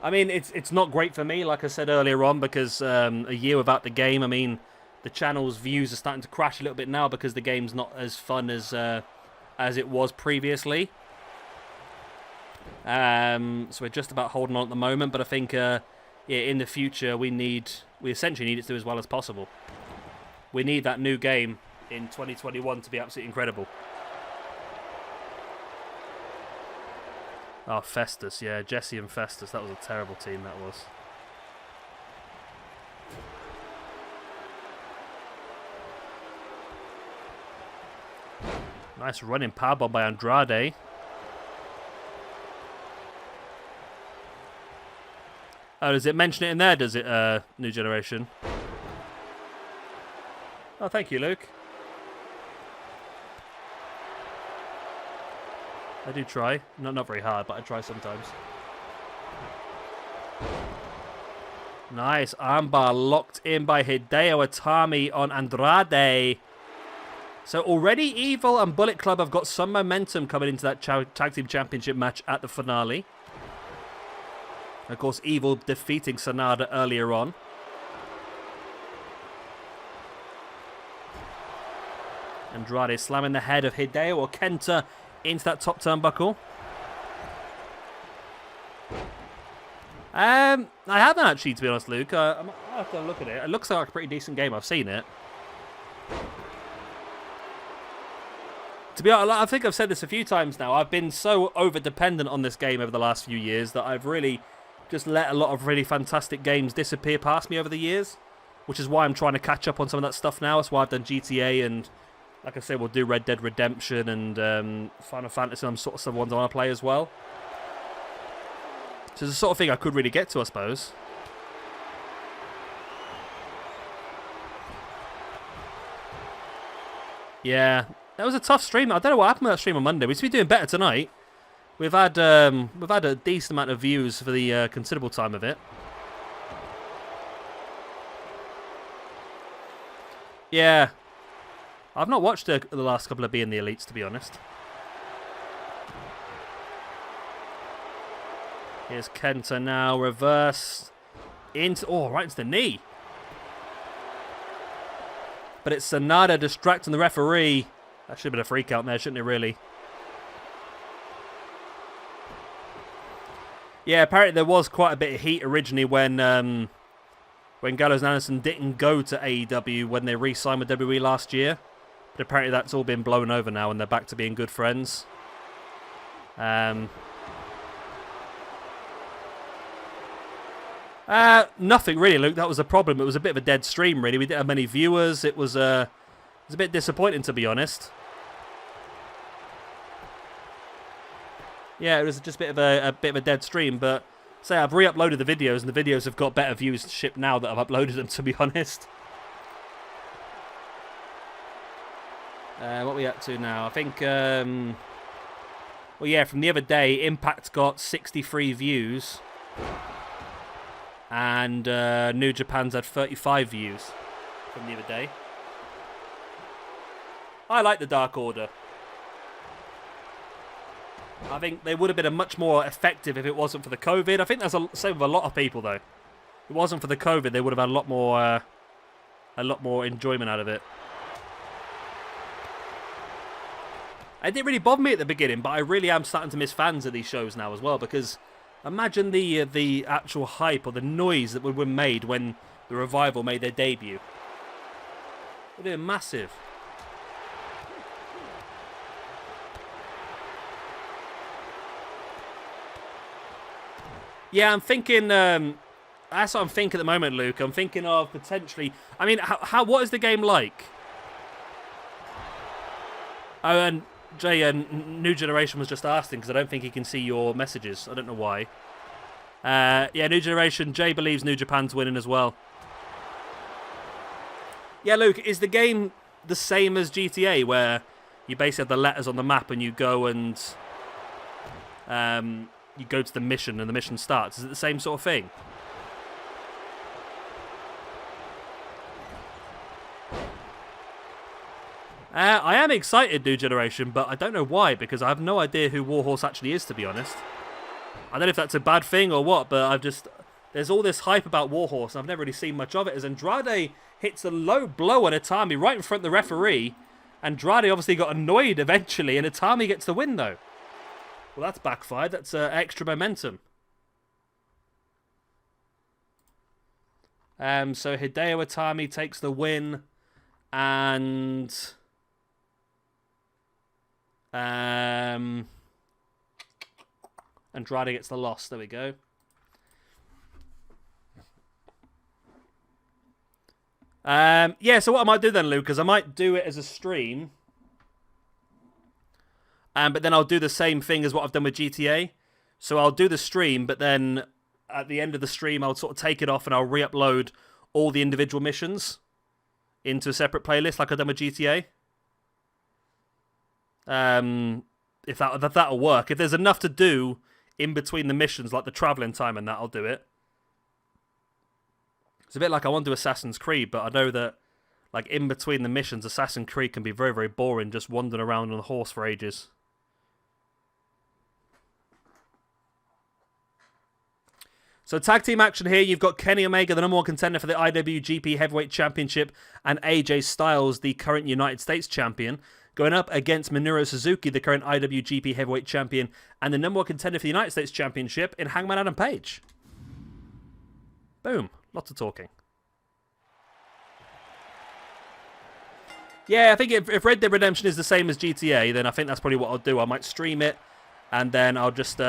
it's not great for me, like I said earlier on, because a year without the game. I mean, the channel's views are starting to crash a little bit now because the game's not as fun as it was previously. So we're just about holding on at the moment, but I think yeah, in the future we essentially need it to do as well as possible. We need that new game in 2021 to be absolutely incredible. Oh, Festus, yeah, Jesse and Festus. That was a terrible team, that was. Nice running powerbomb by Andrade. Oh, does it mention it in there, does it, New Generation? Oh, thank you, Luke. I do try. Not very hard, but I try sometimes. Nice. Armbar locked in by Hideo Itami on Andrade. So already Evil and Bullet Club have got some momentum coming into that Tag Team Championship match at the finale. And of course, Evil defeating SANADA earlier on. Andrade slamming the head of Hideo or Kenta into that top turnbuckle. I haven't actually, to be honest, Luke. I might have to look at it. It looks like a pretty decent game. I've seen it. To be honest, I think I've said this a few times now. I've been so over-dependent on this game over the last few years that I've really just let a lot of really fantastic games disappear past me over the years, which is why I'm trying to catch up on some of that stuff now. That's why I've done GTA and, like I said, we'll do Red Dead Redemption and Final Fantasy and sort of some ones I want to play as well. So it's the sort of thing I could really get to, I suppose. Yeah, that was a tough stream. I don't know what happened with that stream on Monday. We should be doing better tonight. We've had a decent amount of views for the considerable time of it. Yeah, I've not watched the last couple of Being the Elites, to be honest. Here's Kenta now, reverse into right into the knee. But it's SANADA distracting the referee. That should have been a free count there, shouldn't it, really? Yeah, apparently there was quite a bit of heat originally when Gallows and Anderson didn't go to AEW when they re-signed with WWE last year. But apparently that's all been blown over now and they're back to being good friends. Nothing really, Luke. That was the problem. It was a bit of a dead stream, really. We didn't have many viewers. It was a bit disappointing, to be honest. Yeah, it was just a bit of a dead stream. But say I've re-uploaded the videos, and the videos have got better viewership now that I've uploaded them. To be honest. What are we up to now? I think. Well, yeah, from the other day, Impact got 63 views. And New Japan's had 35 views from the other day. I like the Dark Order. I think they would have been much more effective if it wasn't for the COVID. I think that's the same with a lot of people, though. If it wasn't for the COVID, they would have had a lot more a lot more enjoyment out of it. It didn't really bother me at the beginning, but I really am starting to miss fans of these shows now as well, because imagine the actual hype or the noise that would have been made when the Revival made their debut. It would have been massive. Yeah, I'm thinking... that's what I'm thinking at the moment, Luke. I'm thinking of potentially... I mean, what is the game like? Oh, and Jay, New Generation was just asking, because I don't think he can see your messages. I don't know why. Yeah, New Generation. Jay believes New Japan's winning as well. Yeah, Luke, is the game the same as GTA, where you basically have the letters on the map and you go and... you go to the mission and the mission starts? Is it the same sort of thing? I am excited, New Generation, but I don't know why, because I have no idea who Warhorse actually is, to be honest. I don't know if that's a bad thing or what, but I've just... There's all this hype about Warhorse, and I've never really seen much of it, as Andrade hits a low blow on Itami right in front of the referee. Andrade obviously got annoyed eventually, and Itami gets the win, though. Well, that's backfired. That's extra momentum. So Hideo Itami takes the win, and... Andrade gets the loss. There we go. Yeah, so what I might do then, Luke, is I might do it as a stream. But then I'll do the same thing as what I've done with GTA. So I'll do the stream, but then at the end of the stream, I'll sort of take it off and I'll re-upload all the individual missions into a separate playlist like I've done with GTA. If that'll work. If there's enough to do in between the missions, like the travelling time and that, I'll do it. It's a bit like I want to do Assassin's Creed, but I know that like in between the missions, Assassin's Creed can be very, very boring, just wandering around on a horse for ages. So tag team action here. You've got Kenny Omega, the #1 contender for the IWGP Heavyweight Championship, and AJ Styles, the current United States champion, going up against Minoru Suzuki, the current IWGP Heavyweight Champion, and the #1 contender for the United States Championship in Hangman Adam Page. Boom. Lots of talking. Yeah, I think if Red Dead Redemption is the same as GTA, then I think that's probably what I'll do. I might stream it, and then I'll just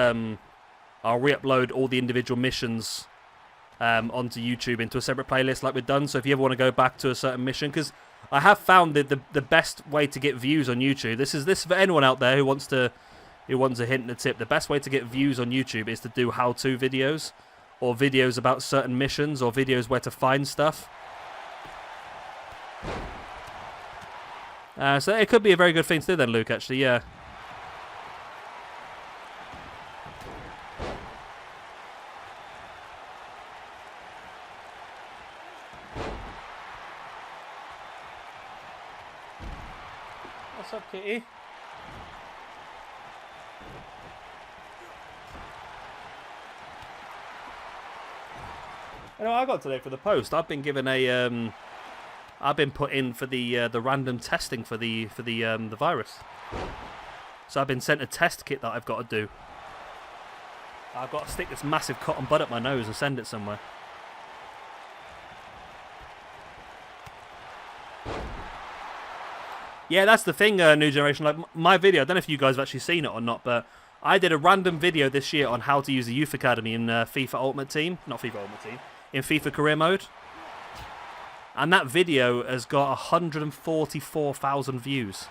I'll re-upload all the individual missions onto YouTube into a separate playlist like we've done. So if you ever want to go back to a certain mission, because I have found that the best way to get views on YouTube, this is for anyone out there who wants a hint and a tip. The best way to get views on YouTube is to do how-to videos, or videos about certain missions, or videos where to find stuff. So it could be a very good thing to do then, Luke, actually, yeah. What's up, kitty? You know what I got today for the post? I've been given a I've been put in for the random testing for the virus. So I've been sent a test kit that I've got to do. I've got to stick this massive cotton bud up my nose and send it somewhere. Yeah, that's the thing, New Generation. Like my video, I don't know if you guys have actually seen it or not, but I did a random video this year on how to use the Youth Academy in FIFA Ultimate Team. Not FIFA Ultimate Team. In FIFA Career Mode. And that video has got 144,000 views.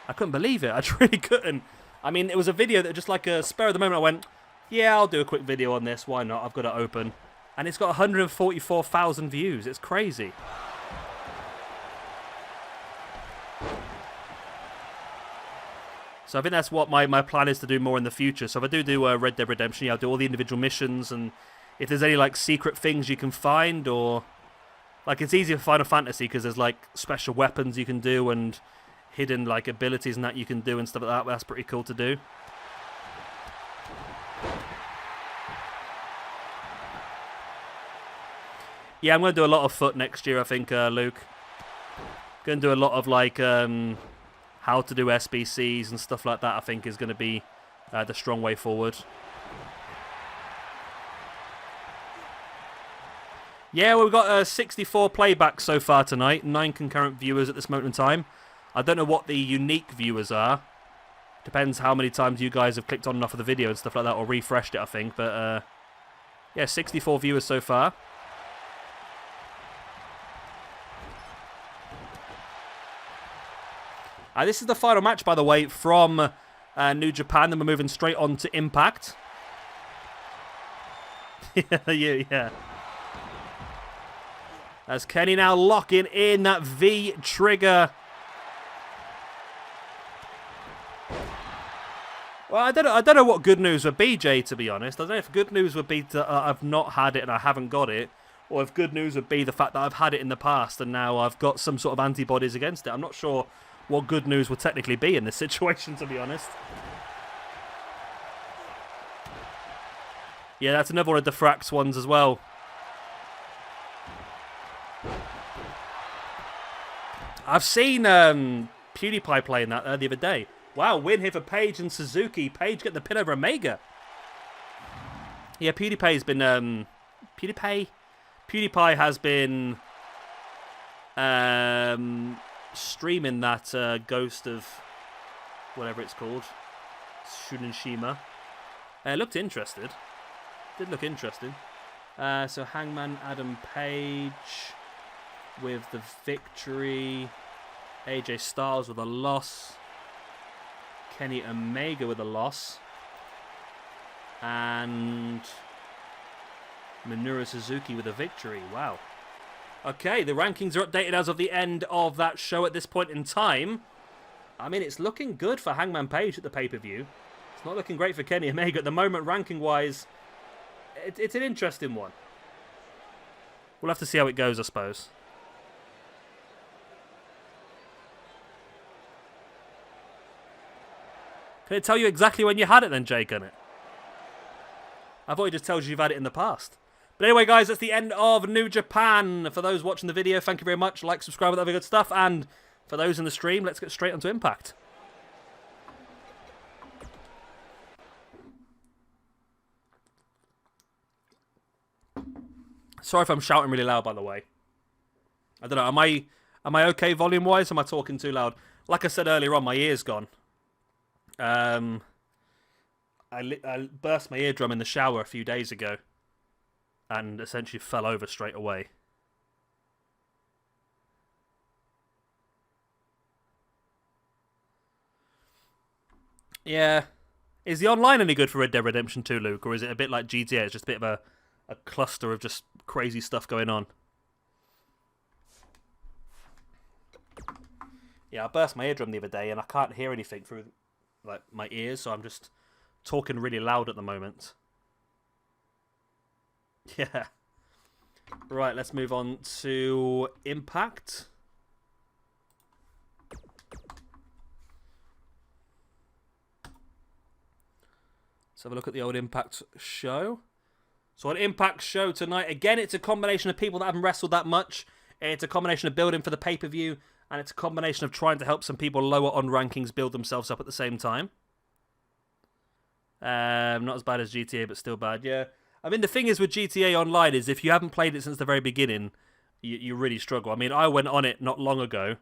I couldn't believe it. I really couldn't. I mean, it was a video that just like a spur of the moment I went, yeah, I'll do a quick video on this. Why not? I've got it open. And it's got 144,000 views. It's crazy. So I think that's what my plan is to do more in the future. So if I do Red Dead Redemption, yeah, I'll do all the individual missions, and if there's any like secret things you can find, or like it's easy for Final Fantasy because there's like special weapons you can do and hidden like abilities and that you can do and stuff like that. That's pretty cool to do. Yeah, I'm going to do a lot of foot next year, I think, Luke. Going to do a lot of, like, how to do SBCs and stuff like that, I think, is going to be the strong way forward. Yeah, well, we've got 64 playbacks so far tonight. 9 concurrent viewers at this moment in time. I don't know what the unique viewers are. Depends how many times you guys have clicked on and off of the video and stuff like that, or refreshed it, I think. But, yeah, 64 viewers so far. This is the final match, by the way, from New Japan. Then we're moving straight on to Impact. yeah. As Kenny now locking in that V trigger. Well, I don't know what good news would be, Jay, to be honest. I don't know if good news would be that I've not had it and I haven't got it, or if good news would be the fact that I've had it in the past and now I've got some sort of antibodies against it. I'm not sure what good news would technically be in this situation, to be honest. Yeah, that's another one of Defract's ones as well. I've seen PewDiePie playing that the other day. Wow, win here for Page and Suzuki. Page getting the pin over Omega. Yeah, PewDiePie's been... PewDiePie has been... streaming that Ghost of... whatever it's called. Shimmer. Looked interested. Did look interesting. So Hangman Adam Page with the victory. AJ Styles with a loss. Kenny Omega with a loss. And Minoru Suzuki with a victory. Wow. Okay, the rankings are updated as of the end of that show at this point in time. I mean, it's looking good for Hangman Page at the pay-per-view. It's not looking great for Kenny Omega at the moment, ranking-wise. It's an interesting one. We'll have to see how it goes, I suppose. Can it tell you exactly when you had it then, Jake, can it? I thought it just tells you you've had it in the past. But anyway, guys, that's the end of New Japan. For those watching the video, thank you very much. Like, subscribe, all that other good stuff. And for those in the stream, let's get straight onto Impact. Sorry if I'm shouting really loud, by the way. I don't know. Am I okay volume-wise? Am I talking too loud? Like I said earlier on, my ear's gone. I burst my eardrum in the shower a few days ago. And essentially fell over straight away. Yeah. Is the online any good for Red Dead Redemption 2, Luke? Or is it a bit like GTA? It's just a bit of a cluster of just crazy stuff going on. Yeah, I burst my eardrum the other day and I can't hear anything through like my ears, so I'm just talking really loud at the moment. Yeah. Right, let's move on to Impact. Let's have a look at the old Impact show. So on Impact show tonight, again, it's a combination of people that haven't wrestled that much. It's a combination of building for the pay-per-view, and it's a combination of trying to help some people lower on rankings build themselves up at the same time. Not as bad as GTA, but still bad, yeah. I mean, the thing is with GTA Online is if you haven't played it since the very beginning, you really struggle. I mean, I went on it not long ago,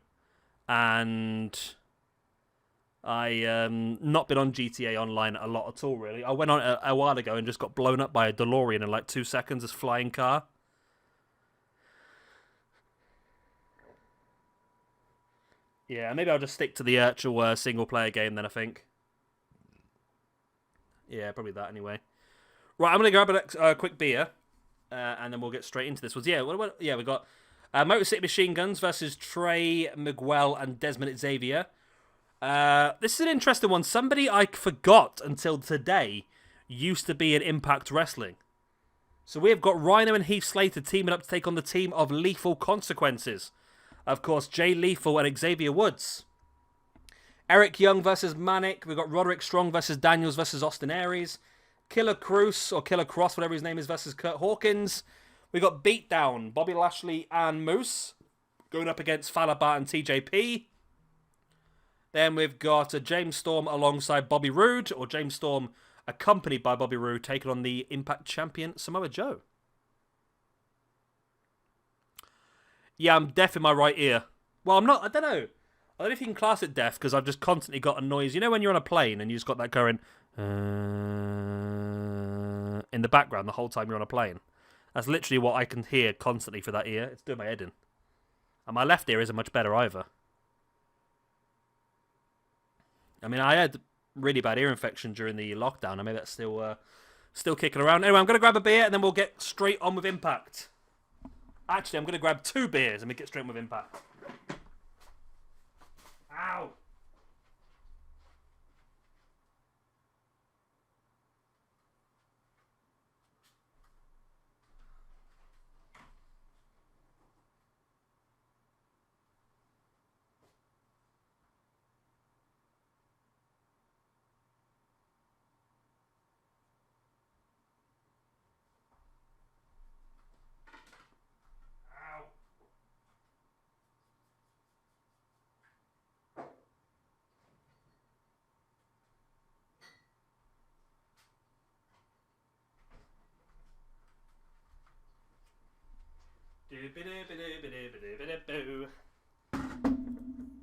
and I not been on GTA Online a lot at all, really. I went on it a while ago and just got blown up by a DeLorean in like 2 seconds as flying car. Yeah, maybe I'll just stick to the actual single-player game then, I think. Yeah, probably that anyway. Right, I'm going to grab a quick beer, and then we'll get straight into this. Yeah, we got Motor City Machine Guns versus Trey Miguel and Desmond Xavier. This is an interesting one. Somebody I forgot until today used to be in Impact Wrestling. So we have got Rhino and Heath Slater teaming up to take on the team of Lethal Consequences. Of course, Jay Lethal and Xavier Woods. Eric Young versus Manic. We've got Roderick Strong versus Daniels versus Austin Aries. Killer Cruz, or Killer Cross, whatever his name is, versus Kurt Hawkins. We got Beatdown, Bobby Lashley and Moose going up against Falaba and TJP. Then we've got James Storm alongside Bobby Roode, or James Storm accompanied by Bobby Roode, taking on the Impact Champion Samoa Joe. Yeah, I'm deaf in my right ear. Well, I'm not, I don't know. I don't know if you can class it deaf, because I've just constantly got a noise. You know when you're on a plane and you just got that going in the background the whole time you're on a plane? That's literally what I can hear constantly for that ear. It's doing my head in. And my left ear isn't much better either. I mean, I had really bad ear infection during the lockdown. I mean, that's still kicking around. Anyway, I'm going to grab a beer and then we'll get straight on with Impact. Actually, I'm going to grab 2 beers and we get straight on with Impact. Ow!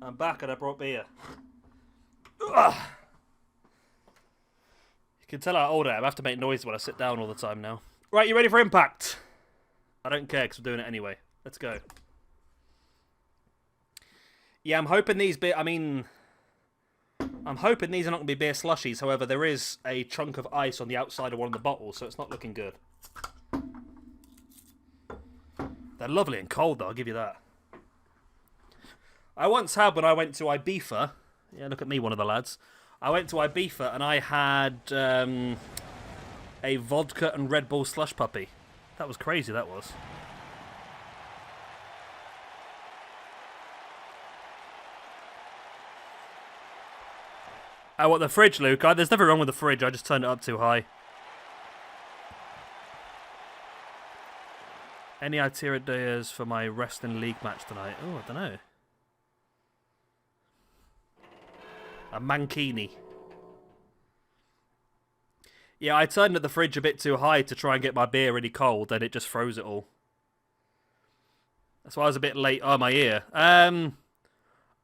I'm back and I brought beer. Ugh. You can tell how old I am. I have to make noise when I sit down all the time now. Right, you ready for Impact? I don't care because we're doing it anyway. Let's go. Yeah, I'm hoping these I'm hoping these are not going to be beer slushies. However, there is a chunk of ice on the outside of one of the bottles, so it's not looking good. They're lovely and cold, though, I'll give you that. I once had, when I went to Ibiza... Yeah, look at me, one of the lads. I went to Ibiza and I had a vodka and Red Bull slush puppy. That was crazy, that was. Oh, what, the fridge, Luke? There's nothing wrong with the fridge, I just turned it up too high. Any ideas for my wrestling league match tonight? Oh, I don't know. A mankini. Yeah, I turned the fridge a bit too high to try and get my beer really cold, and it just froze it all. That's why I was a bit late on my ear. I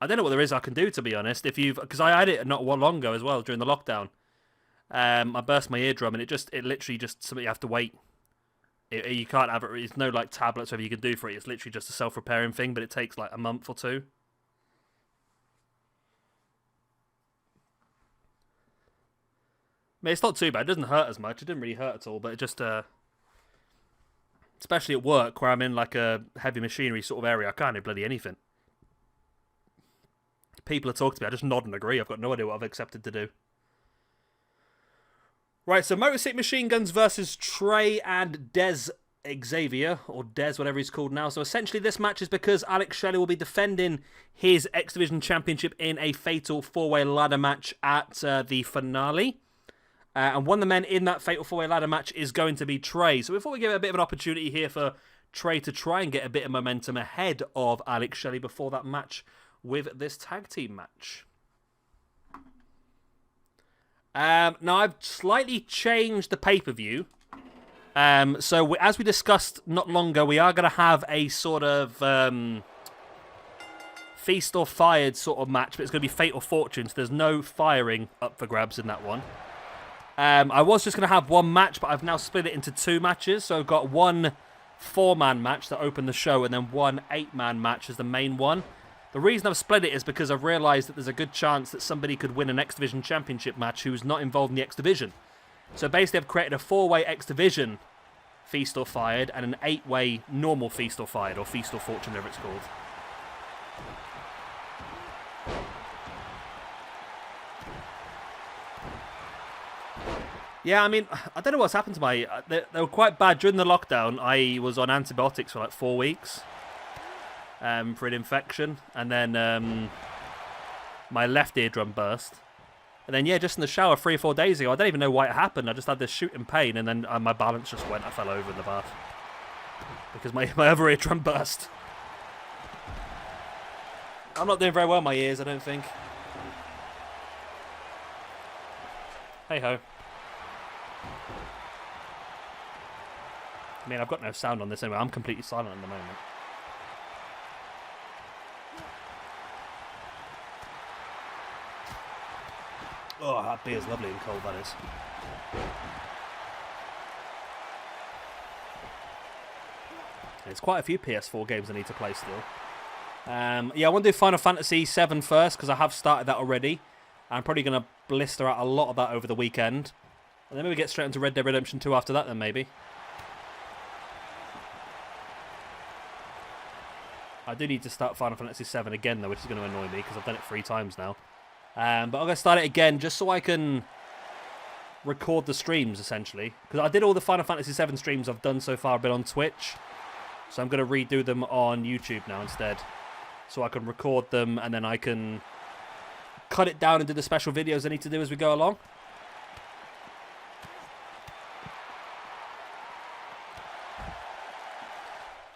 don't know what there is I can do, to be honest. Because I had it not long ago as well during the lockdown. I burst my eardrum, and it literally just something you have to wait. You can't have it. There's no like tablets or whatever you can do for it. It's literally just a self-repairing thing, but it takes like a month or 2. I mean, it's not too bad. It doesn't hurt as much. It didn't really hurt at all, but it just, especially at work where I'm in like a heavy machinery sort of area, I can't do bloody anything. People are talking to me. I just nod and agree. I've got no idea what I've accepted to do. Right, so Motor City Machine Guns versus Trey and Des Xavier, or Des, whatever he's called now. So essentially this match is because Alex Shelley will be defending his X Division Championship in a fatal 4-way ladder match at the finale. And one of the men in that fatal 4-way ladder match is going to be Trey. So before we give it a bit of an opportunity here for Trey to try and get a bit of momentum ahead of Alex Shelley before that match with this tag team match. Now, I've slightly changed the pay-per-view. So as we discussed not long ago, we are going to have a sort of feast or fired sort of match, but it's going to be Fatal Fortune, so there's no firing up for grabs in that one. I was just going to have one match, but I've now split it into 2 matches. So I've got one 4-man match that opened the show, and then one 8-man match as the main one. The reason I've split it is because I've realised that there's a good chance that somebody could win an X Division Championship match who's not involved in the X Division. So basically I've created a 4-way X Division Feast or Fired and an 8-way normal Feast or Fired, or Feast or Fortune, whatever it's called. Yeah, I mean, I don't know what's happened to my... They were quite bad. During the lockdown, I was on antibiotics for like 4 weeks. For an infection, and then my left eardrum burst, and then yeah, just in the shower 3 or 4 days ago, I don't even know why it happened. I just had this shooting pain, and then my balance just went. I fell over in the bath. because my other eardrum burst. I'm not doing very well in my ears, I don't think. Hey ho. I mean, I've got no sound on this anyway. I'm completely silent at the moment. Oh, that beer's lovely and cold, that is. There's quite a few PS4 games I need to play still. Yeah, I want to do Final Fantasy VII first, because I have started that already. I'm probably going to blister out a lot of that over the weekend. And then maybe get straight into Red Dead Redemption 2 after that then, maybe. I do need to start Final Fantasy VII again, though, which is going to annoy me, because I've done it 3 times now. But I'm going to start it again, just so I can record the streams, essentially. Because I did all the Final Fantasy VII streams I've done so far, I've been on Twitch. So I'm going to redo them on YouTube now instead. So I can record them, and then I can cut it down and do the special videos I need to do as we go along.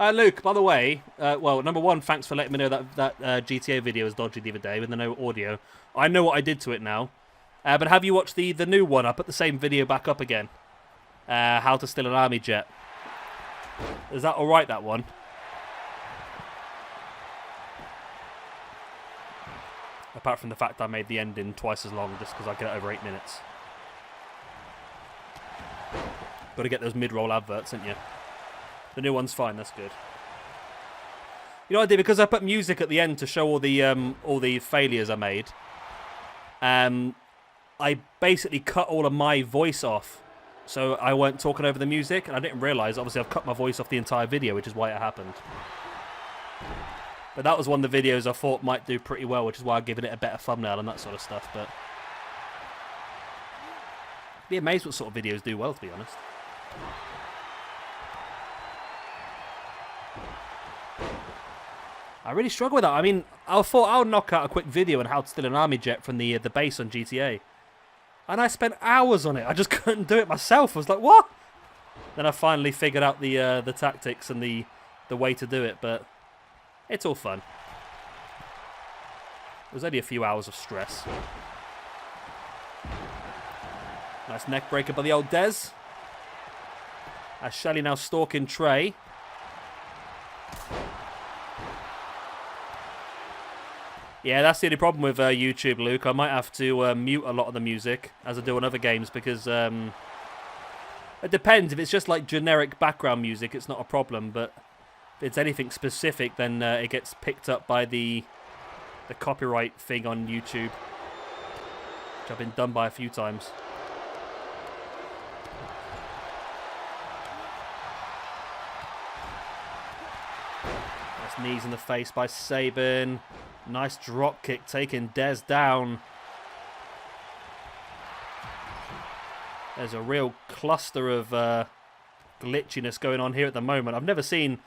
Luke, by the way, well, number one, thanks for letting me know that GTA video was dodgy the other day with the no audio. I know what I did to it now. But have you watched the new one? I put the same video back up again. How to steal an army jet. Is that alright, that one? Apart from the fact I made the ending twice as long just because I get it over 8 minutes. Got to get those mid-roll adverts, haven't you? The new one's fine, that's good. You know what I did? Because I put music at the end to show all the failures I made. I basically cut all of my voice off. So I weren't talking over the music, and I didn't realise, obviously, I've cut my voice off the entire video, which is why it happened. But that was one of the videos I thought might do pretty well, which is why I've given it a better thumbnail and that sort of stuff, but... be amazed what sort of videos do well, to be honest. I really struggle with that. I mean, I thought I'll knock out a quick video on how to steal an army jet from the base on GTA. And I spent hours on it. I just couldn't do it myself. I was like, what? Then I finally figured out the tactics and the way to do it, but it's all fun. It was only a few hours of stress. Nice neck breaker by the old Dez. As Shelly now stalking Trey. Yeah, that's the only problem with YouTube, Luke. I might have to mute a lot of the music, as I do on other games, because it depends. If it's just like generic background music, it's not a problem, but if it's anything specific, then it gets picked up by the copyright thing on YouTube, which I've been done by a few times. Nice knees in the face by Sabin. Nice drop kick taking Dez down. There's a real cluster of glitchiness going on here at the moment. I've never seen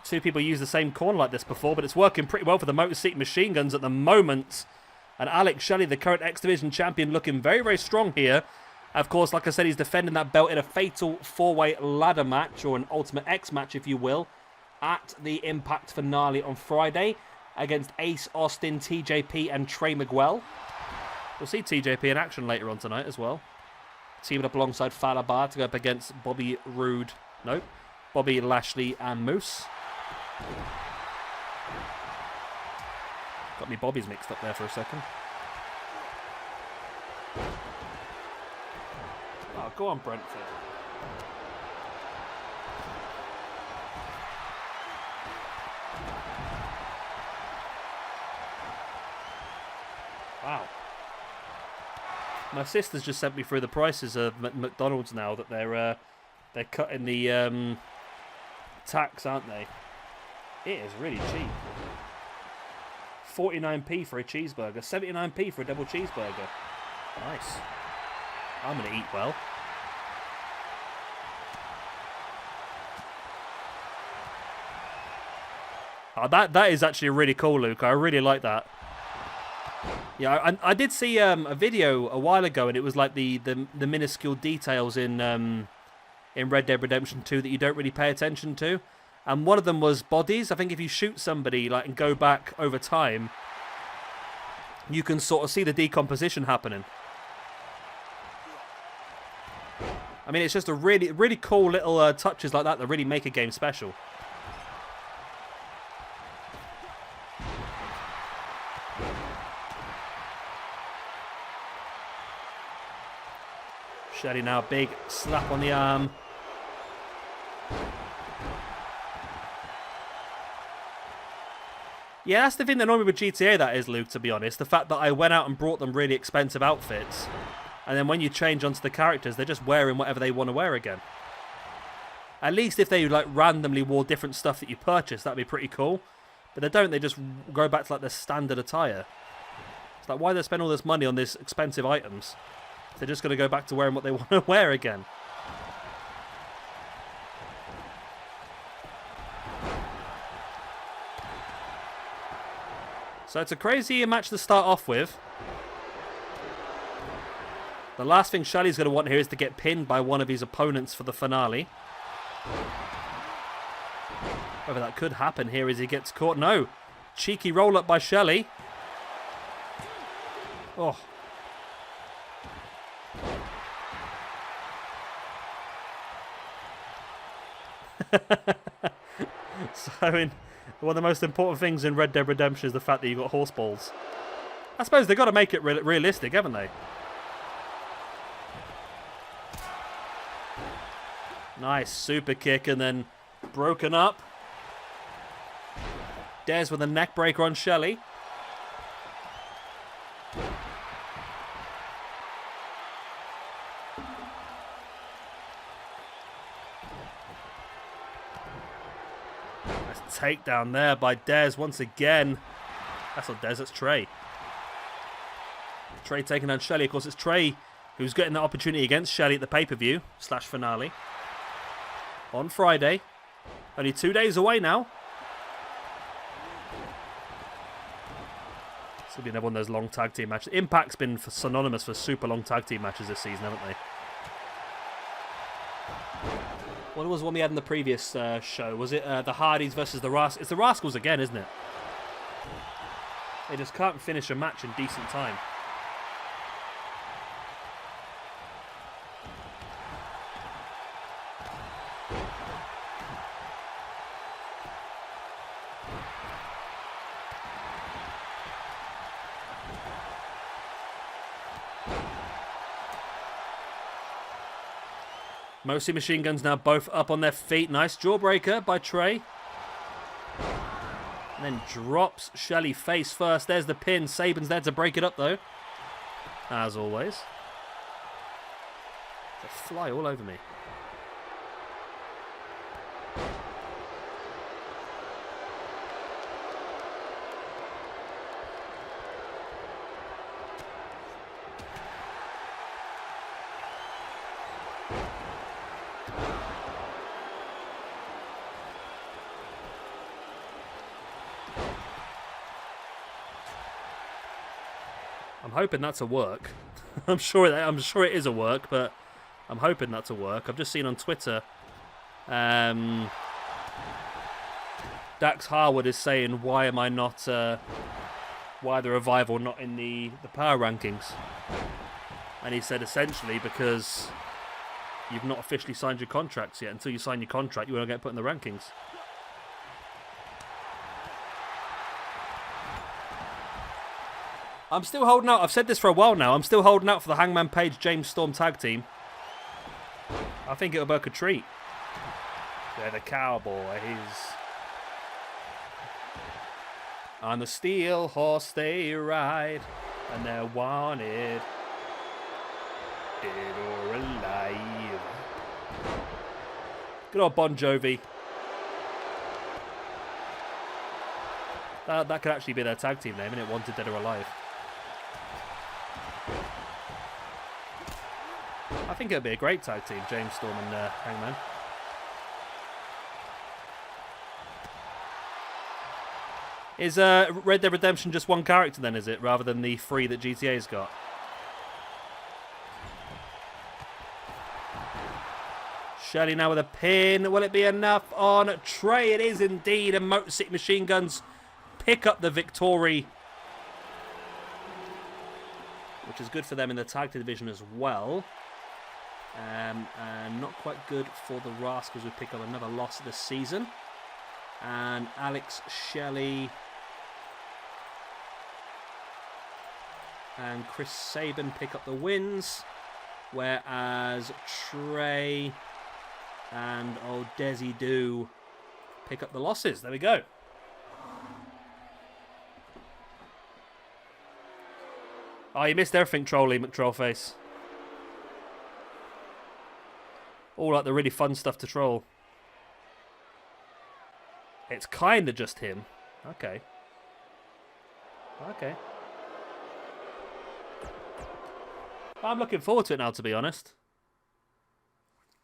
two people use the same corner like this before, but it's working pretty well for the Motor City Machine Guns at the moment. And Alex Shelley, the current X Division champion, looking very, very strong here. Of course, like I said, he's defending that belt in a fatal 4-way ladder match, or an Ultimate X match, if you will, at the Impact finale on Friday, against Ace Austin, TJP, and Trey Miguel. We'll see TJP in action later on tonight as well. Teaming up alongside Falabar to go up against Bobby Lashley, and Moose. Got me Bobby's mixed up there for a second. Oh, go on, Brentford. Wow. My sister's just sent me through the prices of McDonald's now that they're cutting the tax, aren't they? It is really cheap. 49p for a cheeseburger, 79p for a double cheeseburger. Nice. I'm going to eat well. Oh, that is actually really cool, Luke. I really like that. Yeah, I did see a video a while ago, and it was like the minuscule details in Red Dead Redemption 2 that you don't really pay attention to. And one of them was bodies. I think if you shoot somebody like and go back over time, you can sort of see the decomposition happening. I mean, it's just a really, really cool little touches like that really make a game special. Shelley now, big slap on the arm. Yeah, that's the thing that annoyed me with GTA, that is, Luke, to be honest. The fact that I went out and brought them really expensive outfits, and then when you change onto the characters, they're just wearing whatever they want to wear again. At least if they like randomly wore different stuff that you purchased, that'd be pretty cool. But they don't, they just go back to like their standard attire. It's like, why do they spend all this money on these expensive items? They're just going to go back to wearing what they want to wear again. So it's a crazy match to start off with. The last thing Shelley's going to want here is to get pinned by one of his opponents for the finale. Whether that could happen here as he gets caught. No. Cheeky roll-up by Shelley. Oh. So, one of the most important things in Red Dead Redemption is the fact that you've got horse balls. I suppose they've got to make it realistic, haven't they? Nice super kick and then broken up. Des with a neck breaker on Shelley. Nice takedown there by Des once again. That's not Des, that's Trey. Trey taking down Shelley. Of course, it's Trey who's getting the opportunity against Shelley at the pay-per-view / finale. On Friday. Only 2 days away now. It's going to be another one of those long tag team matches. Impact's been synonymous for super long tag team matches this season, haven't they? What was one we had in the previous show? Was it the Hardys versus the Rascals? It's the Rascals again, isn't it? They just can't finish a match in decent time. Moxie Machine Guns now both up on their feet. Nice jawbreaker by Trey. And then drops Shelley face first. There's the pin. Saban's there to break it up though. As always. They fly all over me. I'm hoping that's a work. I'm sure it is a work, but I'm hoping that's a work. I've just seen on Twitter, Dax Harwood is saying, why am I not, why the Revival not in the power rankings? And he said essentially because you've not officially signed your contracts yet. Until you sign your contract, you won't get put in the rankings. I'm still holding out. I've said this for a while now. I'm still holding out for the Hangman Page James Storm tag team. I think it'll work a treat. They're the Cowboys. On the steel horse they ride, and they're wanted, dead or alive. Good old Bon Jovi. That could actually be their tag team name, isn't it? Wanted, Dead or Alive. I think it'd be a great tag team, James Storm and Hangman. Is Red Dead Redemption just one character then, is it? Rather than the 3 that GTA's got? Shelley now with a pin. Will it be enough on Trey? It is indeed. And Motor City Machine Guns pick up the victory, which is good for them in the tag team division as well. And not quite good for the Rascals, who pick up another loss this season. And Alex, Shelley, and Chris Sabin pick up the wins, whereas Trey and old Desi Do pick up the losses. There we go. Oh, you missed everything, Trolly McTrollface. All like the really fun stuff to troll. It's kind of just him. Okay. Okay. I'm looking forward to it now, to be honest.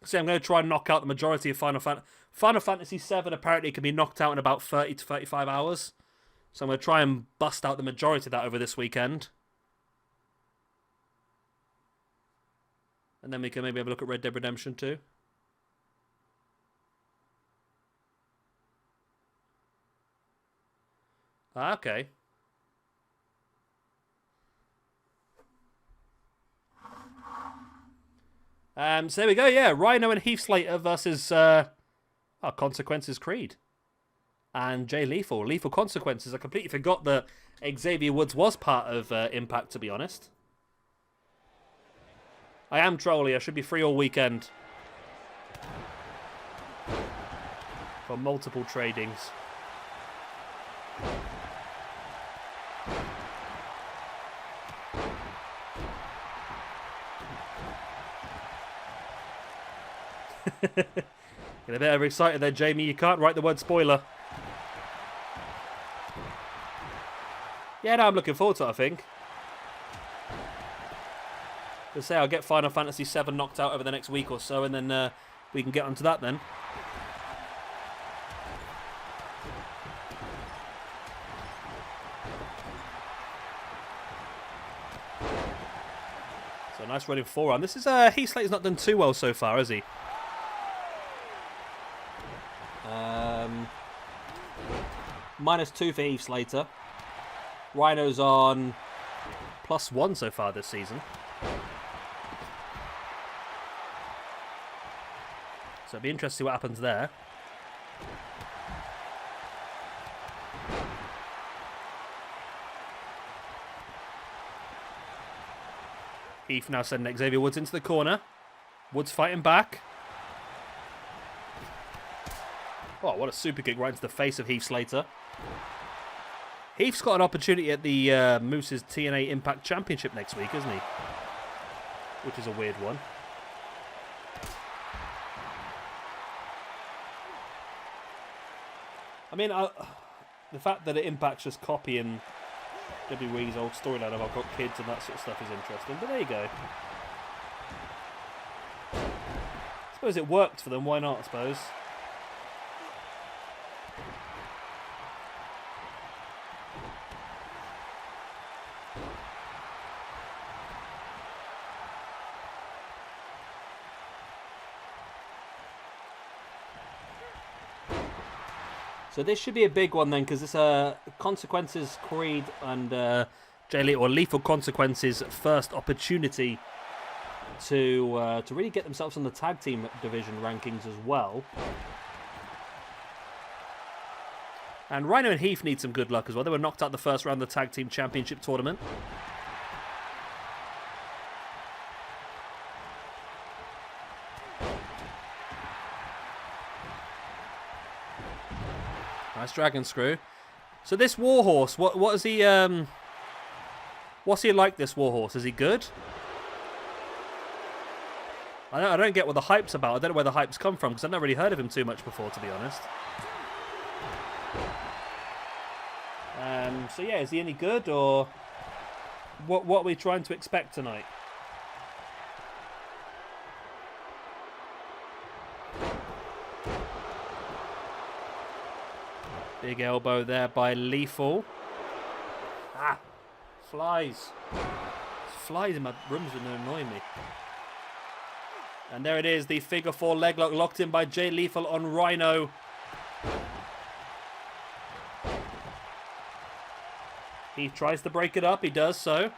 See, I'm going to try and knock out the majority of Final Fantasy. Final Fantasy VII apparently can be knocked out in about 30 to 35 hours. So I'm going to try and bust out the majority of that over this weekend. And then we can maybe have a look at Red Dead Redemption 2. Okay. So there we go, yeah. Rhino and Heath Slater versus Consequences Creed. And Jay Lethal. Lethal Consequences. I completely forgot that Xavier Woods was part of Impact, to be honest. I am Trolly. I should be free all weekend. For multiple tradings. Get a bit overexcited there, Jamie. You can't write the word spoiler. Yeah, no, I'm looking forward to it, I think. Let's say I'll get Final Fantasy VII knocked out over the next week or so, and then we can get onto that then. So nice running forearm. This is Heath Slater's not done too well so far, has he? -2 for Heath Slater. Rhino's on +1 so far this season. So it'll be interesting to see what happens there. Heath now sending Xavier Woods into the corner. Woods fighting back. Oh, what a super kick right into the face of Heath Slater. Heath's got an opportunity at the Moose's TNA Impact Championship next week, isn't he? Which is a weird one. I mean, the fact that Impact's just copying WWE's old storyline of I've got kids and that sort of stuff is interesting, but there you go. I suppose it worked for them, why not, I suppose? So this should be a big one then, because it's Consequences Creed and Jay Lethal, or Lethal Consequences' first opportunity to really get themselves on the tag team division rankings as well. And Rhino and Heath need some good luck as well. They were knocked out the first round of the tag team championship tournament. Nice dragon screw. So this Warhorse, what is he? What's he like? This Warhorse, is he good? I don't get what the hype's about. I don't know where the hype's come from because I've never really heard of him too much before, to be honest. So yeah, is he any good, or what are we trying to expect tonight? Big elbow there by Lethal. Ah, flies. Flies in my room's been annoying me. And there it is, the figure 4 leg lock locked in by Jay Lethal on Rhino. He tries to break it up, he does so.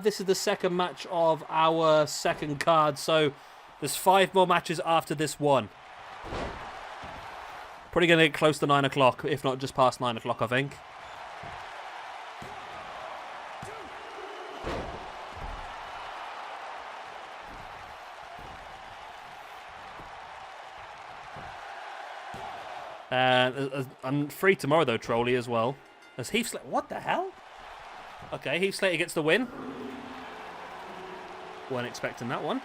This is the second match of our second card, so there's 5 more matches after this one. Probably going to get close to 9 o'clock, if not just past 9 o'clock, I think. I'm free tomorrow, though, Trolley, as well. As Heath Slater... What the hell? Okay, Heath Slater gets the win. Weren't expecting that one.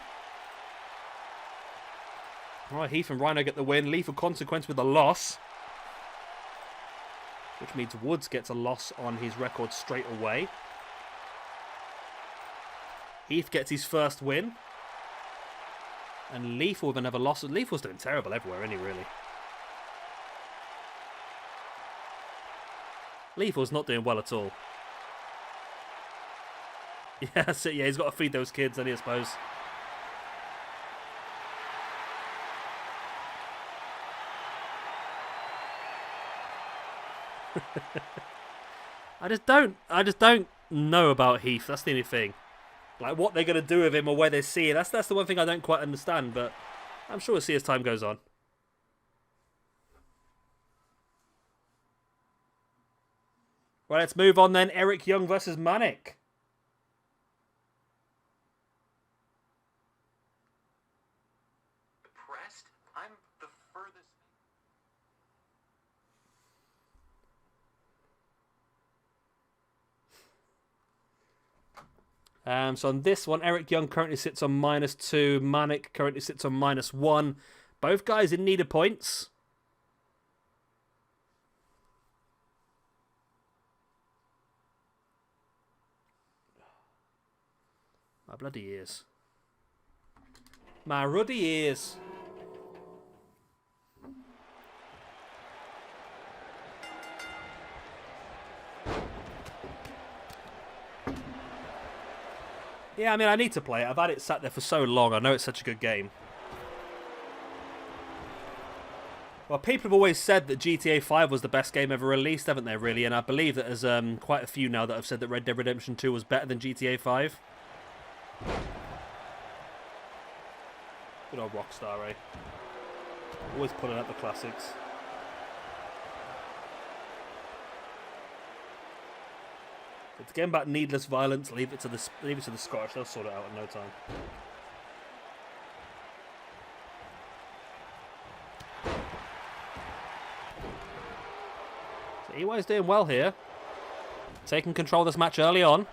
Alright, Heath and Rhino get the win. Lethal Consequence with a loss. Which means Woods gets a loss on his record straight away. Heath gets his first win. And Lethal with another loss. Lethal's doing terrible everywhere, isn't he, really? Lethal's not doing well at all. Yeah, that's it. Yeah, he's got to feed those kids, then I suppose. I just don't know about Heath. That's the only thing. Like what they're gonna do with him or where they see it. That's the one thing I don't quite understand. But I'm sure we'll see as time goes on. Right, let's move on then. Eric Young versus Manic. So on this one, Eric Young currently sits on -2. Manic currently sits on -1. Both guys in need of points. My bloody ears. My ruddy ears. Yeah, I mean, I need to play it. I've had it sat there for so long. I know it's such a good game. Well, people have always said that GTA 5 was the best game ever released, haven't they, really? And I believe that there's quite a few now that have said that Red Dead Redemption 2 was better than GTA 5. Good old Rockstar, eh? Always pulling out the classics. It's a game about needless violence. Leave it to the Scottish. They'll sort it out in no time. So EY's doing well here, taking control of this match early on.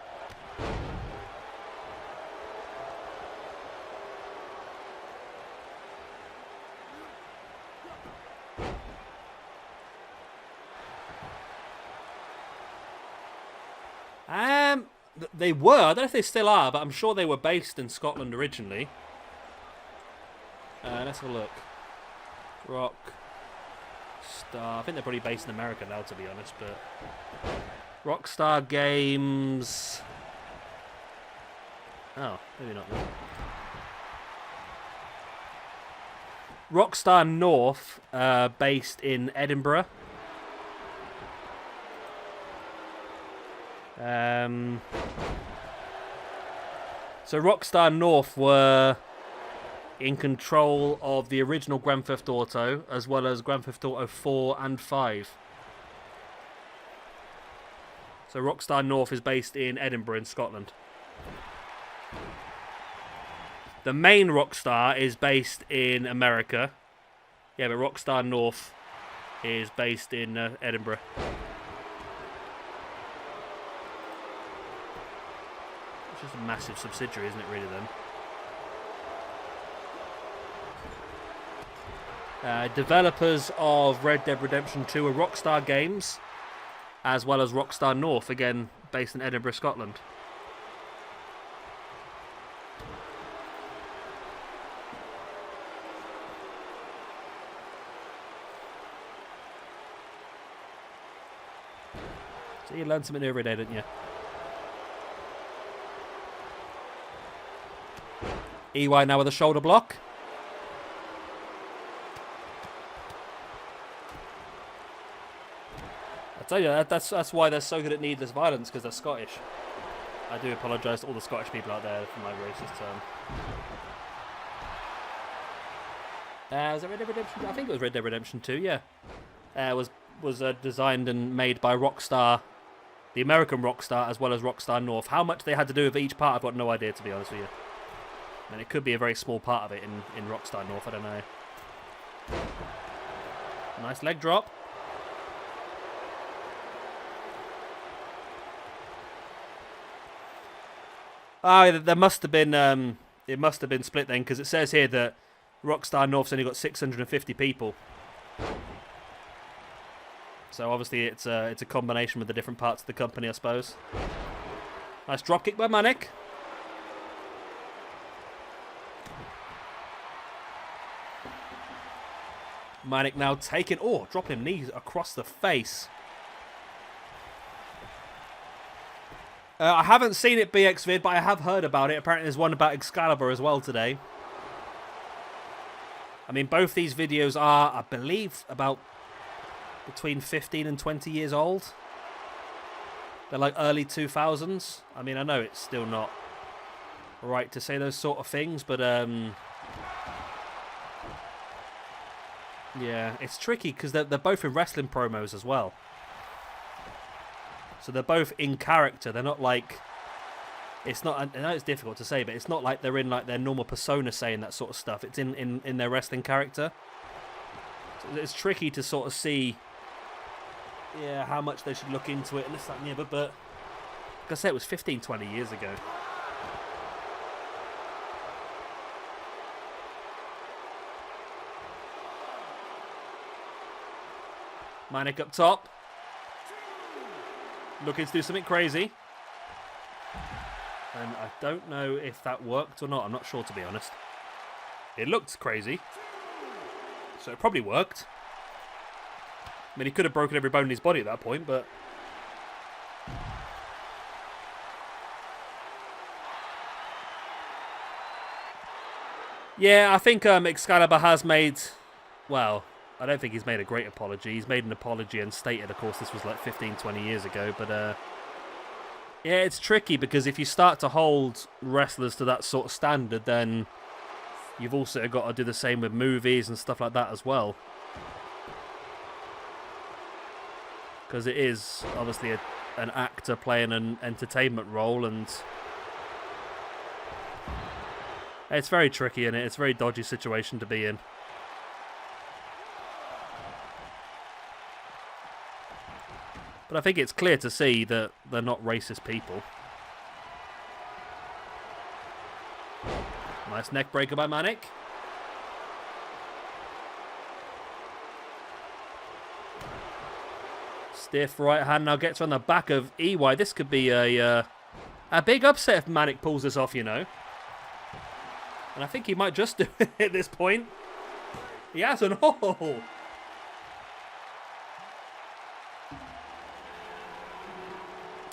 They were. I don't know if they still are, but I'm sure they were based in Scotland originally. Let's have a look. Rockstar. I think they're probably based in America now, to be honest, but... Rockstar Games... Oh, maybe not. Rockstar North, based in Edinburgh. So Rockstar North were in control of the original Grand Theft Auto, as well as Grand Theft Auto 4 and 5. So Rockstar North is based in Edinburgh in Scotland. The main Rockstar is based in America. Yeah, but Rockstar North is based in Edinburgh. It's just a massive subsidiary, isn't it, really, then? Developers of Red Dead Redemption 2 are Rockstar Games, as well as Rockstar North, again, based in Edinburgh, Scotland. So you learn something new every day, didn't you? EY now with a shoulder block. I tell you, that's why they're so good at needless violence, because they're Scottish. I do apologise to all the Scottish people out there for my racist term. Was it Red Dead Redemption? I think it was Red Dead Redemption 2, yeah. Was designed and made by Rockstar, the American Rockstar, as well as Rockstar North. How much they had to do with each part, I've got no idea, to be honest with you. And it could be a very small part of it in Rockstar North, I don't know. Nice leg drop. Oh, there must have been, it must have been split then, because it says here that Rockstar North's only got 650 people. So obviously it's a combination with the different parts of the company, I suppose. Nice dropkick by Manik. Manik now taking, dropping knees across the face. I haven't seen it BX vid, but I have heard about it. Apparently there's one about Excalibur as well today. I mean, both these videos are, I believe, about between 15 and 20 years old. They're like early 2000s. I mean, I know it's still not right to say those sort of things, but yeah, it's tricky because they're both in wrestling promos as well. So they're both in character. They're not like, it's not, I know it's difficult to say, but it's not like they're in like their normal persona saying that sort of stuff. It's in their wrestling character. So it's tricky to sort of see, yeah, how much they should look into it and this, that, and the other, but like I said, it was 15, 20 years ago. Manik up top. Looking to do something crazy. And I don't know if that worked or not. I'm not sure, to be honest. It looked crazy. So it probably worked. I mean, he could have broken every bone in his body at that point, but... yeah, I think Excalibur has made... well, I don't think he's made a great apology. He's made an apology and stated, of course, this was like 15, 20 years ago, but... yeah, it's tricky because if you start to hold wrestlers to that sort of standard, then you've also got to do the same with movies and stuff like that as well. Because it is obviously an actor playing an entertainment role, and it's very tricky, and it's a very dodgy situation to be in. But I think it's clear to see that they're not racist people. Nice neck breaker by Manik. Stiff right hand now gets on the back of EY. This could be a big upset if Manik pulls this off, you know. And I think he might just do it at this point. He has an oh.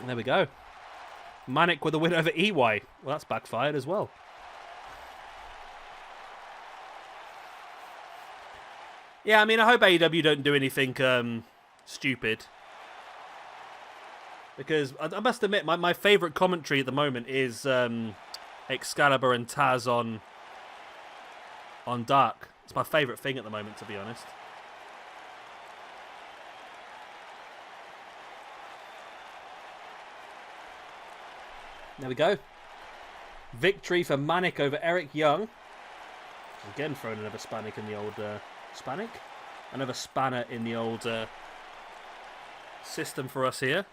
There we go. Manik with a win over EY. Well, that's backfired as well. Yeah, I mean, I hope AEW don't do anything stupid. Because I must admit, my favourite commentary at the moment is Excalibur and Taz on Dark. It's my favourite thing at the moment, to be honest. There we go. Victory for Manik over Eric Young. Again, throwing another Spanic in the old... Spanic? Another spanner in the old system for us here.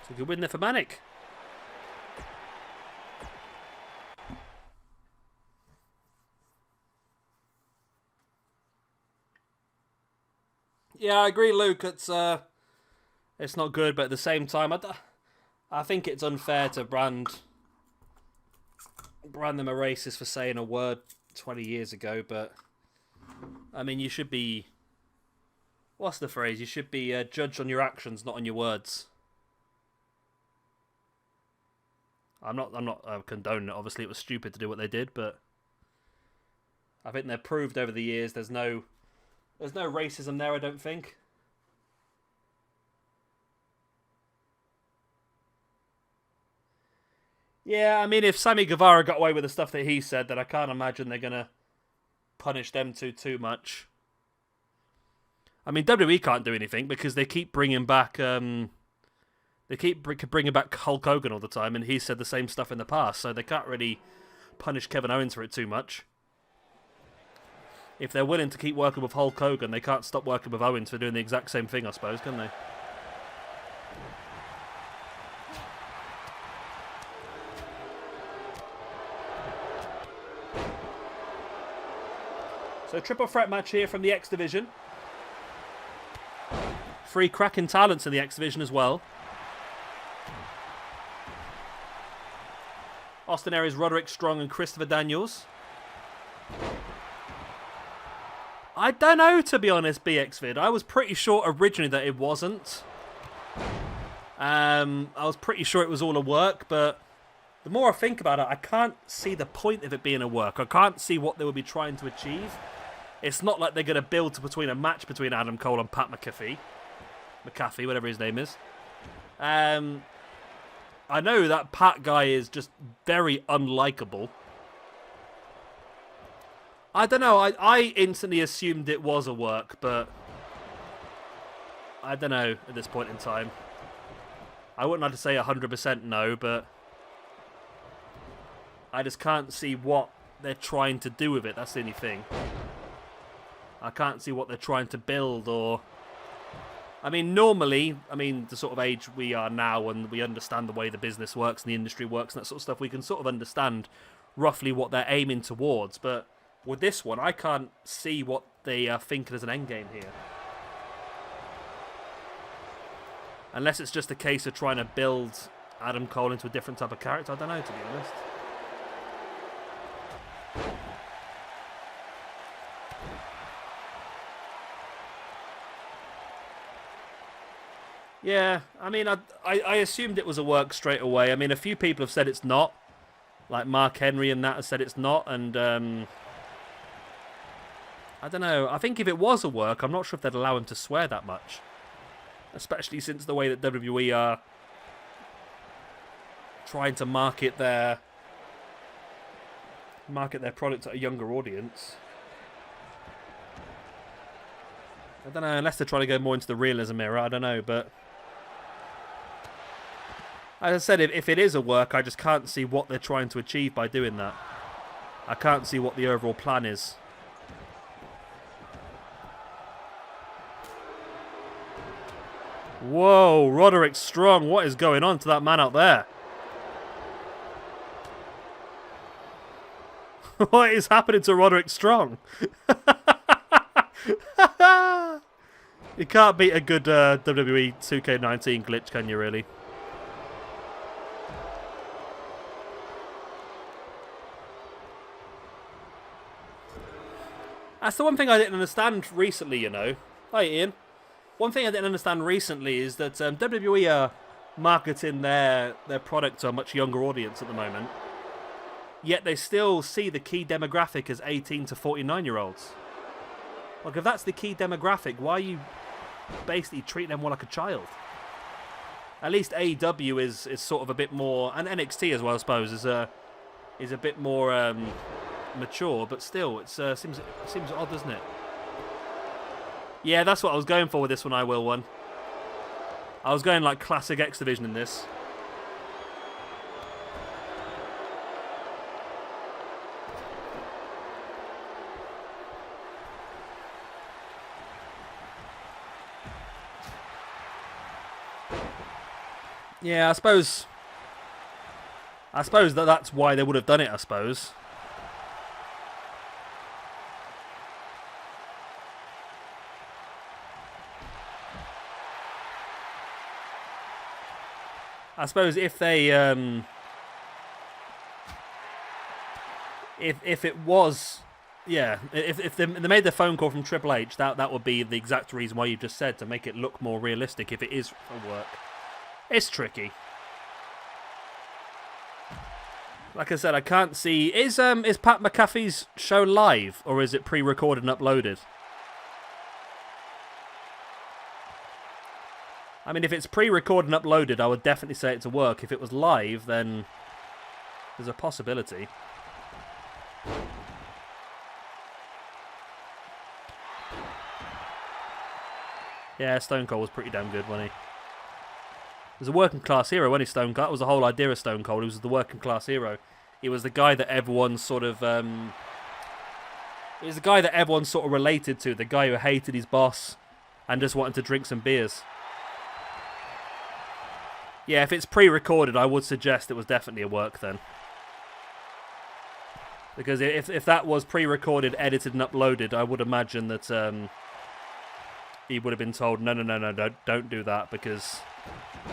It's a good win there for Manik. Yeah, I agree, Luke. It's not good, but at the same time, I think it's unfair to brand brand them a racist for saying a word 20 years ago, but I mean, you should be. What's the phrase? You should be judged on your actions, not on your words. I'm not condoning it. Obviously, it was stupid to do what they did, but I think they've proved over the years there's no racism there. I don't think. Yeah, I mean, if Sammy Guevara got away with the stuff that he said, then I can't imagine they're gonna punish them too much. I mean, WWE can't do anything because they keep bringing back bringing back Hulk Hogan all the time, and he said the same stuff in the past, so they can't really punish Kevin Owens for it too much. If they're willing to keep working with Hulk Hogan, they can't stop working with Owens for doing the exact same thing, I suppose, can they? So triple threat match here from the X Division. 3 cracking talents in the X Division as well. Austin Aries, Roderick Strong and Christopher Daniels. I don't know, to be honest, BXvid. I was pretty sure originally that it wasn't. I was pretty sure it was all a work, but the more I think about it, I can't see the point of it being a work. I can't see what they would be trying to achieve. It's not like they're going to build between a match between Adam Cole and Pat McAfee. McAfee, whatever his name is. I know that Pat guy is just very unlikable. I don't know. I instantly assumed it was a work, but I don't know at this point in time. I wouldn't like to say 100% no, but I just can't see what they're trying to do with it. That's the only thing. I can't see what they're trying to build or... I mean, normally, the sort of age we are now and we understand the way the business works and the industry works and that sort of stuff, we can sort of understand roughly what they're aiming towards. But with this one, I can't see what they are thinking as an endgame here. Unless it's just a case of trying to build Adam Cole into a different type of character. I don't know, to be honest. Yeah, I mean, I assumed it was a work straight away. I mean, a few people have said it's not. Like Mark Henry and that have said it's not. And I don't know. I think if it was a work, I'm not sure if they'd allow him to swear that much. Especially since the way that WWE are trying to market their product at a younger audience. I don't know, unless they're trying to go more into the realism era, I don't know, but... As I said, if it is a work, I just can't see what they're trying to achieve by doing that. I can't see what the overall plan is. Whoa, Roderick Strong, what is going on to that man out there? What is happening to Roderick Strong? You can't beat a good WWE 2K19 glitch, can you, really? That's the one thing I didn't understand recently, you know. Hi, Ian. One thing I didn't understand recently is that WWE are marketing their product to a much younger audience at the moment. Yet they still see the key demographic as 18 to 49-year-olds. Like, if that's the key demographic, why are you basically treating them more like a child? At least AEW is sort of a bit more, and NXT as well, I suppose, is a bit more mature, but still, it seems odd, doesn't it? Yeah, that's what I was going for with this one, I Will one. I was going like classic X Division in this. Yeah, I suppose that's why they would have done it, I suppose. I suppose if they if it was, yeah, if they made the phone call from Triple H, that would be the exact reason why you just said, to make it look more realistic. If it is for work, it's tricky. Like I said, I can't see. Is Pat McAfee's show live, or is it pre-recorded and uploaded? I mean, if it's pre-recorded and uploaded, I would definitely say it's a work. If it was live, then there's a possibility. Yeah, Stone Cold was pretty damn good, wasn't he? He was a working class hero, wasn't he, Stone Cold? That was the whole idea of Stone Cold. He was the working class hero. He was the guy that everyone sort of he was the guy that everyone sort of related to, the guy who hated his boss and just wanted to drink some beers. Yeah, if it's pre-recorded, I would suggest it was definitely a work then. Because if that was pre-recorded, edited and uploaded, I would imagine that he would have been told, no, don't do that, because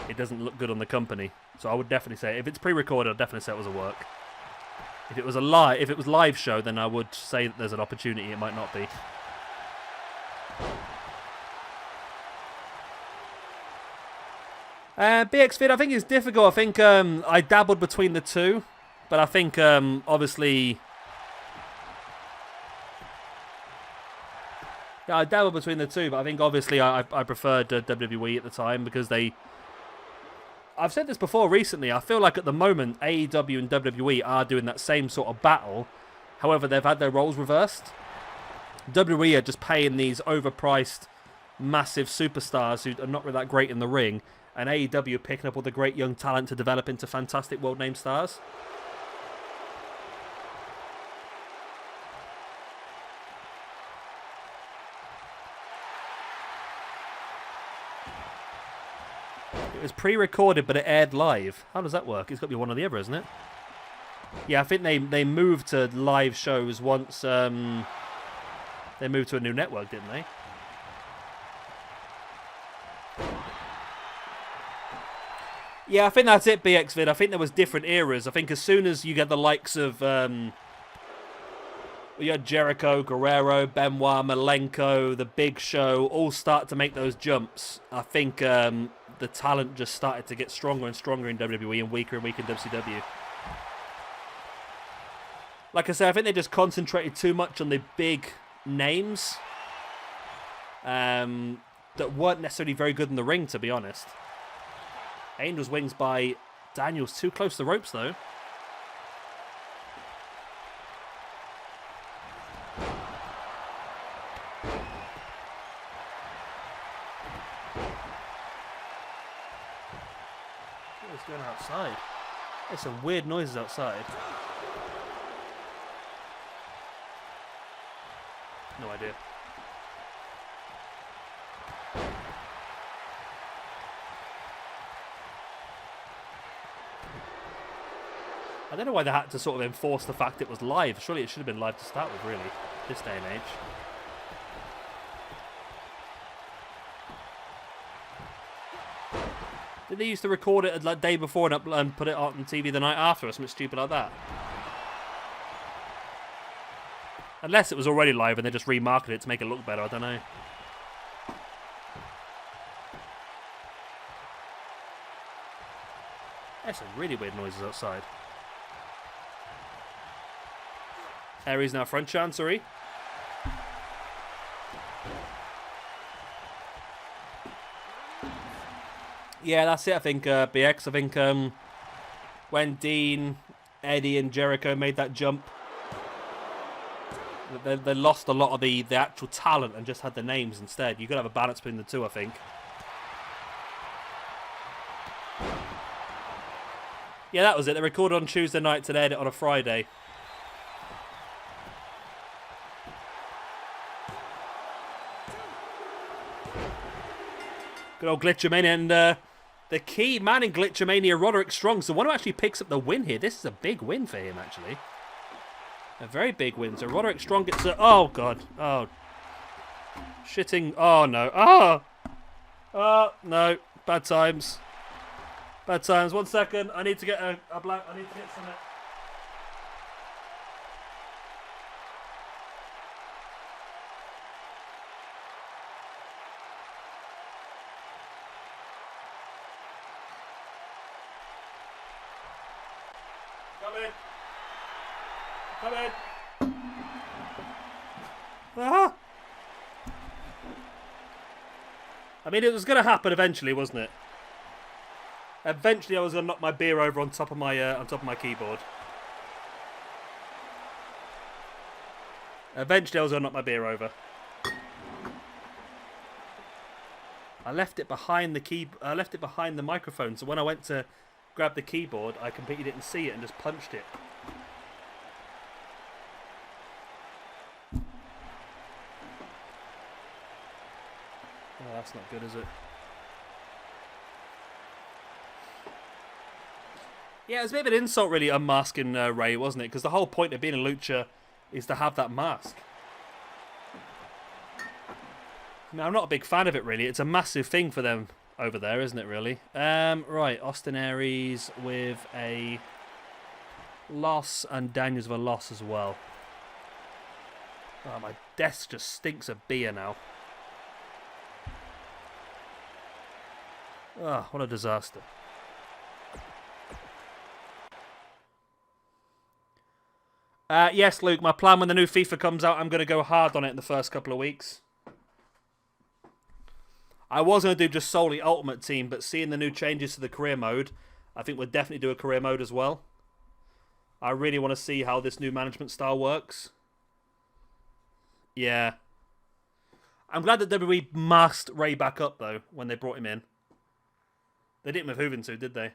it doesn't look good on the company. So I would definitely say, if it's pre-recorded, I'd definitely say it was a work. If it was live show, then I would say that there's an opportunity it might not be. BXFid, I think it's difficult. I think I dabbled between the two, but I think obviously, yeah, I dabbled between the two. But I think obviously I preferred WWE at the time, because they. I've said this before recently. I feel like at the moment AEW and WWE are doing that same sort of battle. However, they've had their roles reversed. WWE are just paying these overpriced, massive superstars who are not really that great in the ring. And AEW are picking up all the great young talent to develop into fantastic world-name stars. It was pre-recorded, but it aired live. How does that work? It's got to be one or the other, isn't it? Yeah, I think they moved to live shows once they moved to a new network, didn't they? Yeah, I think that's it, BXVid. I think there was different eras. I think as soon as you get the likes of you had Jericho, Guerrero, Benoit, Malenko, The Big Show, all start to make those jumps. I think the talent just started to get stronger and stronger in WWE and weaker in WCW. Like I said, I think they just concentrated too much on the big names that weren't necessarily very good in the ring, to be honest. Angel's Wings by Daniels, too close to the ropes, though. What's going on outside? There's some weird noises outside. No idea. I don't know why they had to sort of enforce the fact it was live. Surely it should have been live to start with, really, this day and age. Did they used to record it the day before and put it on TV the night after, or something stupid like that? Unless it was already live and they just remarketed it to make it look better, I don't know. There's some really weird noises outside. Aries now front chancery. Yeah, that's it, I think, BX. I think when Dean, Eddie and Jericho made that jump, they lost a lot of the actual talent and just had the names instead. You've got to have a balance between the two, I think. Yeah, that was it. They recorded on Tuesday night to edit on a Friday. Good old Glitchermania, and the key man in Glitchermania, Roderick Strong. So one who actually picks up the win here. This is a big win for him, actually. A very big win. So Roderick Strong gets a... Oh, God. Oh. Shitting. Oh, no. Oh! Oh, no. Bad times. Bad times. 1 second. I need to get a black... I need to get some... Come in. Ah. I mean, it was going to happen eventually, wasn't it? Eventually, I was going to knock my beer over on top of my keyboard. Eventually, I was going to knock my beer over. I left it behind the microphone, so when I went to grab the keyboard, I completely didn't see it and just punched it. Oh, that's not good, is it? Yeah, it was a bit of an insult, really, unmasking Ray, wasn't it? Because the whole point of being a lucha is to have that mask. Now, I'm not a big fan of it, really. It's a massive thing for them over there, isn't it, really? Right, Austin Aries with a loss and Daniels with a loss as well. Oh, my desk just stinks of beer now. Oh, what a disaster. Yes, Luke, my plan when the new FIFA comes out, I'm going to go hard on it in the first couple of weeks. I was going to do just solely Ultimate Team, but seeing the new changes to the career mode, I think we'll definitely do a career mode as well. I really want to see how this new management style works. Yeah. I'm glad that WWE masked Ray back up, though, when they brought him in. They didn't with Juventud, did they?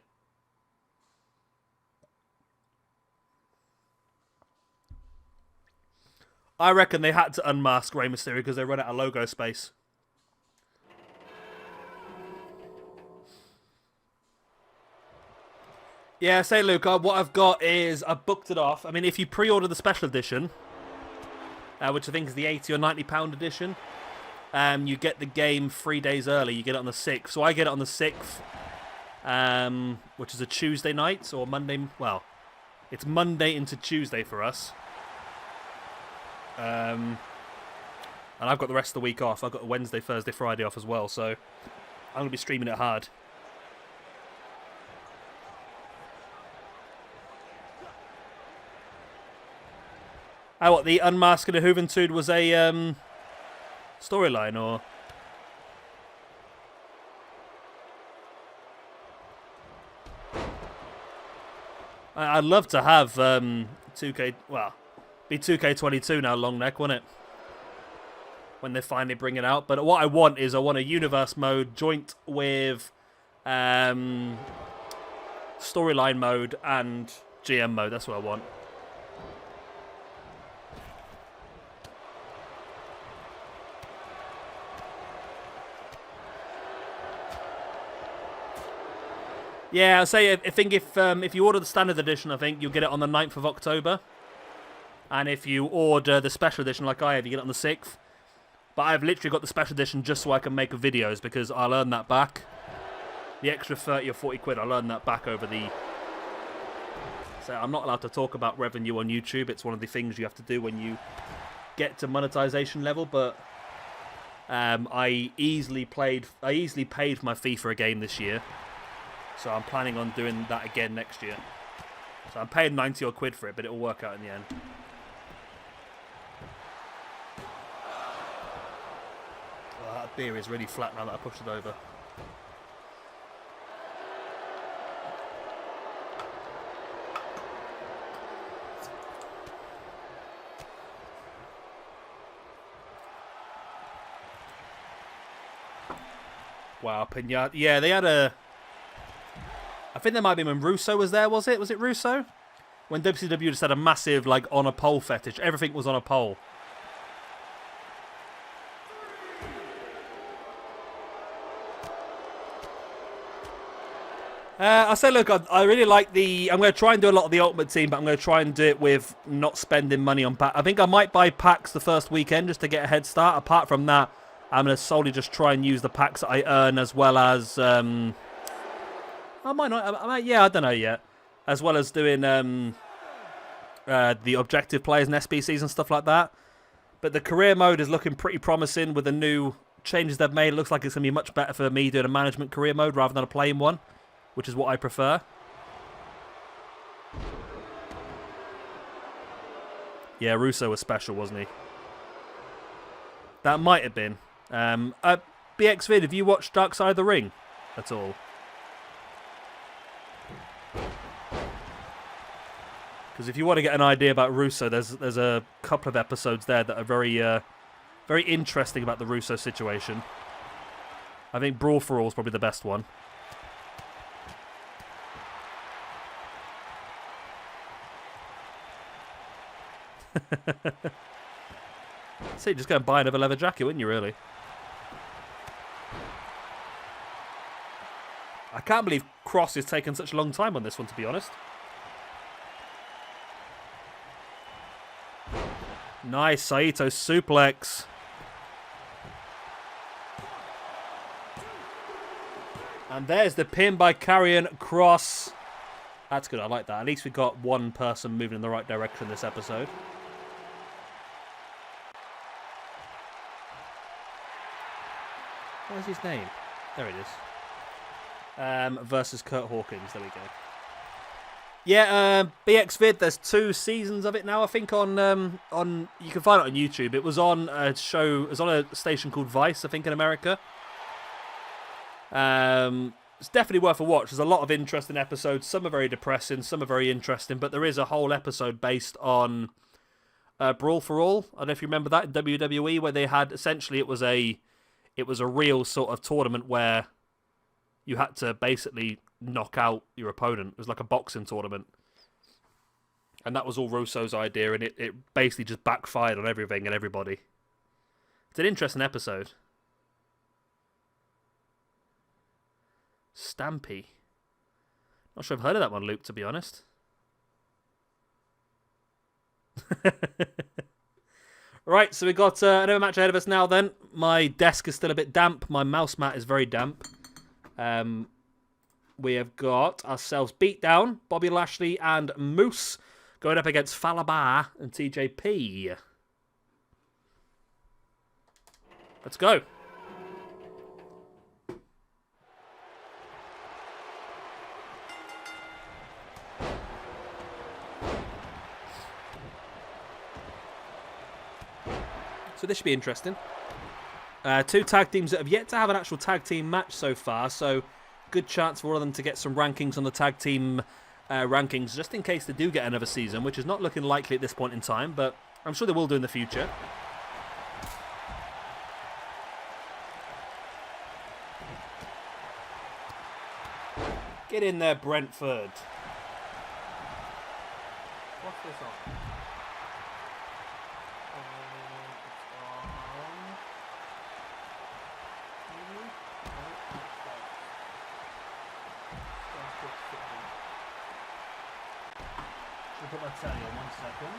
I reckon they had to unmask Rey Mysterio because they run out of logo space. Yeah, say Luke, what I've got is I've booked it off. I mean, if you pre-order the special edition, which I think is the £80 or £90 edition, you get the game 3 days early. You get it on the 6th. So I get it on the 6th, which is a Tuesday night or Monday. Well, it's Monday into Tuesday for us. And I've got the rest of the week off. I've got Wednesday, Thursday, Friday off as well. So I'm going to be streaming it hard. Oh, what, the unmasking of Juventud was a storyline, or? I'd love to have 2K, well, be 2K22 now, long neck, wouldn't it? When they finally bring it out. But what I want is I want a universe mode joint with storyline mode and GM mode. That's what I want. Yeah, I say I think if you order the standard edition, I think you'll get it on the 9th of October. And if you order the special edition like I have, you get it on the 6th. But I've literally got the special edition just so I can make videos because I'll earn that back. The extra 30 or 40 quid, I'll earn that back over the... So I'm not allowed to talk about revenue on YouTube. It's one of the things you have to do when you get to monetization level. But I easily paid for my fee for a game this year. So I'm planning on doing that again next year. So I'm paying 90 odd quid for it, but it'll work out in the end. Oh, that beer is really flat now that I pushed it over. Wow, Pinata. Yeah, they had a... I think there might be when Russo was there, was it? Was it Russo? When WCW just had a massive, like, on a pole fetish. Everything was on a pole. I say, look, I really like the... I'm going to try and do a lot of the Ultimate Team, but I'm going to try and do it with not spending money on packs. I think I might buy packs the first weekend just to get a head start. Apart from that, I'm going to solely just try and use the packs that I earn as well as... I might not. Yeah, I don't know yet. As well as doing the objective players and SBCs and stuff like that. But the career mode is looking pretty promising with the new changes they've made. It looks like it's going to be much better for me doing a management career mode rather than a playing one, which is what I prefer. Yeah, Russo was special, wasn't he? That might have been. BX Vid, have you watched Dark Side of the Ring at all? Because if you want to get an idea about Russo, there's a couple of episodes there that are very interesting about the Russo situation. I think Brawl for All is probably the best one. See, just go and buy another leather jacket, wouldn't you, really? I can't believe Cross has taken such a long time on this one, to be honest. Nice, Saito suplex. And there's the pin by Karrion Kross. That's good, I like that. At least we got one person moving in the right direction this episode. Where's his name? There it is. Versus Kurt Hawkins, there we go. Yeah, BX Vid, there's 2 seasons of it now, I think, on you can find it on YouTube. It was on a show, it was on a station called Vice, I think, in America. It's definitely worth a watch. There's a lot of interesting episodes. Some are very depressing, some are very interesting, but there is a whole episode based on Brawl for All. I don't know if you remember that in WWE, where they had, essentially, it was a real sort of tournament where you had to basically knock out your opponent. It was like a boxing tournament. And that was all Russo's idea, and it basically just backfired on everything and everybody. It's an interesting episode. Stampede. Not sure I've heard of that one, Luke, to be honest. Right, so we've got another match ahead of us now then. My desk is still a bit damp. My mouse mat is very damp. We have got ourselves Beatdown, Bobby Lashley and Moose going up against Falaba and TJP. Let's go. So this should be interesting. 2 tag teams that have yet to have an actual tag team match so far, so good chance for all of them to get some rankings on the tag team rankings, just in case they do get another season, which is not looking likely at this point in time, but I'm sure they will do in the future. Get in there, Brentford. What's this on? Put my telly on 1 second.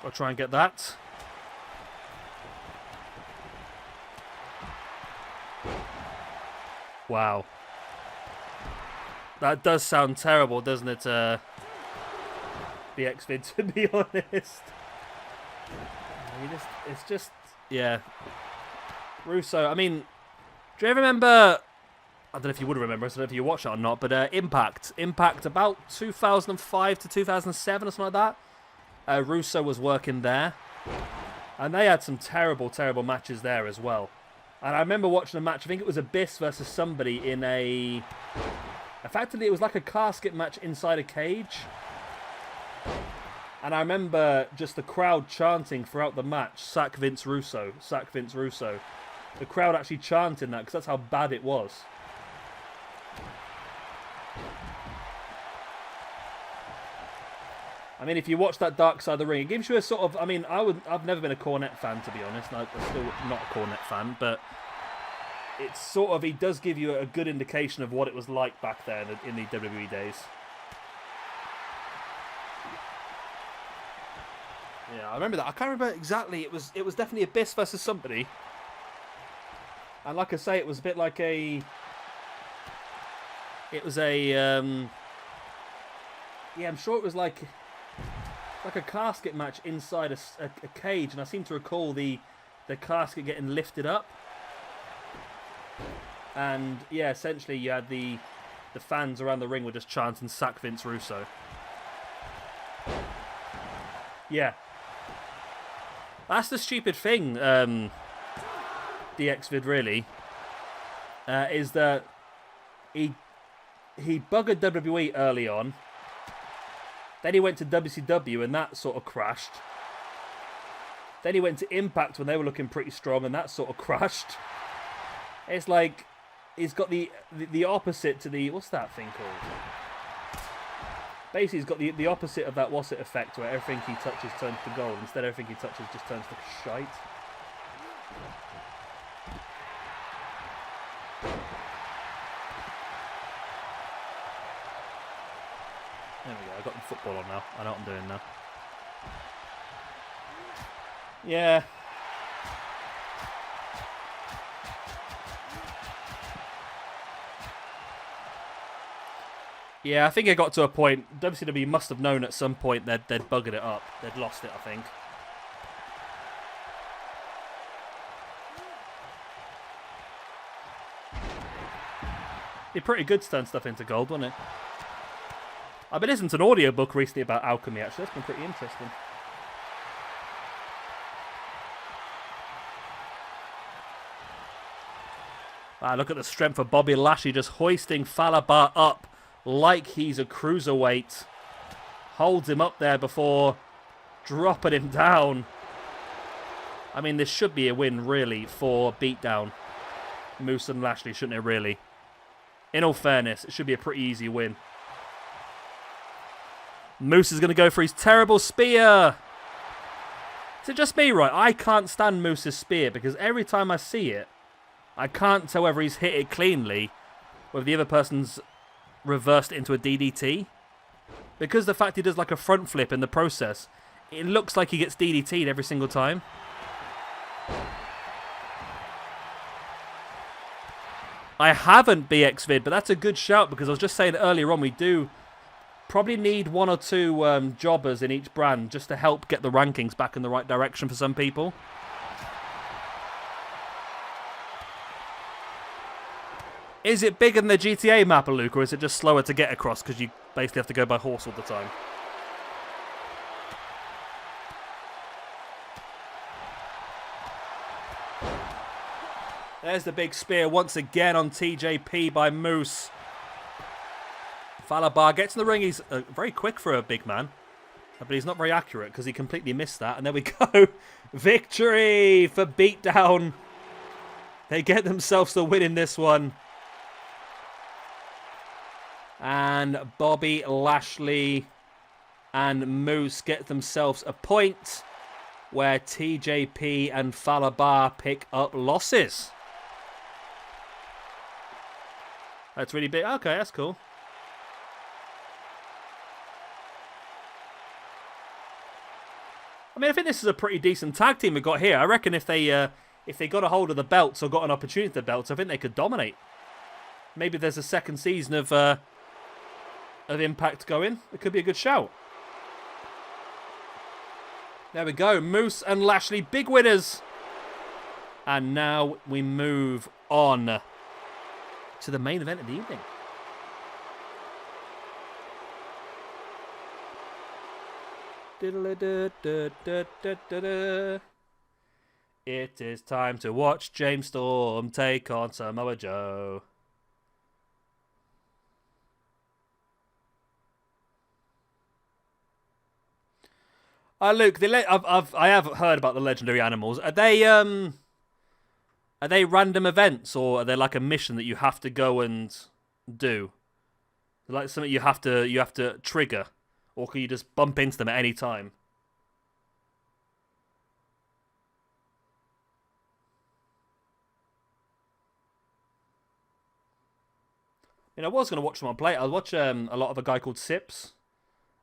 I'll try and get that. Wow. That does sound terrible, doesn't it? BX Vid, to be honest. It's just, yeah. Russo, I mean, do you ever remember, I don't know if you would remember, I don't know if you watched it or not, but Impact about 2005 to 2007 or something like that. Russo was working there, and they had some terrible, terrible matches there as well. And I remember watching a match, I think it was Abyss versus somebody in a, effectively it was like a casket match inside a cage. And I remember just the crowd chanting throughout the match, "Sack Vince Russo, sack Vince Russo." The crowd actually chanting that because that's how bad it was. I mean, if you watch that Dark Side of the Ring, it gives you a sort of, I mean, I've never been a Cornette fan, to be honest. I'm still not a Cornette fan, but it's sort of, he does give you a good indication of what it was like back there in the WWE days. Yeah, I remember that. I can't remember exactly. It was definitely Abyss versus somebody. And like I say, it was a bit like a... It was a... yeah, I'm sure it was like like a casket match inside a cage, and I seem to recall the casket getting lifted up. And yeah, essentially you had the fans around the ring were just chanting "Sack Vince Russo." Yeah. That's the stupid thing, DX Vid really, is that he buggered WWE early on. Then he went to WCW and that sort of crashed. Then he went to Impact when they were looking pretty strong and that sort of crashed. It's like he's got the opposite to the, what's that thing called? Basically, he's got the opposite of that what's it effect where everything he touches turns to gold. Instead, everything he touches just turns to shite. There we go. I got the football on now. I know what I'm doing now. Yeah. Yeah, I think it got to a point. WCW must have known at some point they'd buggered it up. They'd lost it, I think. It's pretty good to turn stuff into gold, wasn't it? I've been listening to an audiobook recently about alchemy, actually. That's been pretty interesting. Wow, look at the strength of Bobby Lashley just hoisting Fallah Bahh up like he's a cruiserweight. Holds him up there before dropping him down. I mean, this should be a win, really, for Beatdown. Moose and Lashley, shouldn't it, really? In all fairness, it should be a pretty easy win. Moose is going to go for his terrible spear. Is it just me, right? I can't stand Moose's spear because every time I see it, I can't tell whether he's hit it cleanly, whether the other person's reversed it into a DDT. Because the fact he does like a front flip in the process, it looks like he gets DDT'd every single time. I haven't BXVid, but that's a good shout because I was just saying earlier on, we do probably need one or two jobbers in each brand just to help get the rankings back in the right direction for some people. Is it bigger than the GTA map, Luke, or is it just slower to get across because you basically have to go by horse all the time? There's the big spear once again on TJP by Moose. Fallah Bahh gets in the ring. He's very quick for a big man, but he's not very accurate because he completely missed that. And there we go. Victory for Beatdown. They get themselves the win in this one. And Bobby Lashley and Moose get themselves a point where TJP and Fallah Bahh pick up losses. That's really big. Okay, that's cool. I mean, I think this is a pretty decent tag team we got here. I reckon if they got a hold of the belts or got an opportunity to the belts, I think they could dominate. Maybe there's a second season of Impact going. It could be a good shout. There we go. Moose and Lashley, big winners. And now we move on to the main event of the evening. It is time to watch James Storm take on Samoa Joe. Luke, I have heard about the legendary animals. Are they random events, or are they like a mission that you have to go and do? Like something you have to trigger, or can you just bump into them at any time? I was going to watch someone play it. I'll watch a lot of a guy called Sips.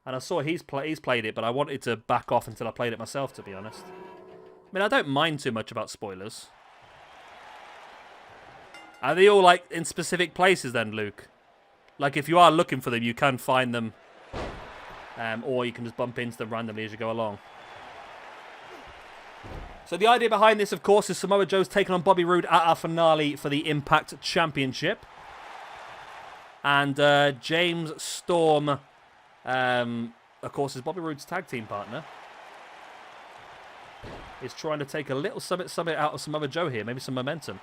And I saw he's played it, but I wanted to back off until I played it myself, to be honest. I mean, I don't mind too much about spoilers. Are they all, like, in specific places then, Luke? Like, if you are looking for them, you can find them Or you can just bump into them randomly as you go along. So the idea behind this, of course, is Samoa Joe's taking on Bobby Roode at our finale for the Impact Championship. And James Storm, of course, is Bobby Roode's tag team partner. Is trying to take a little summit out of Samoa Joe here. Maybe some momentum.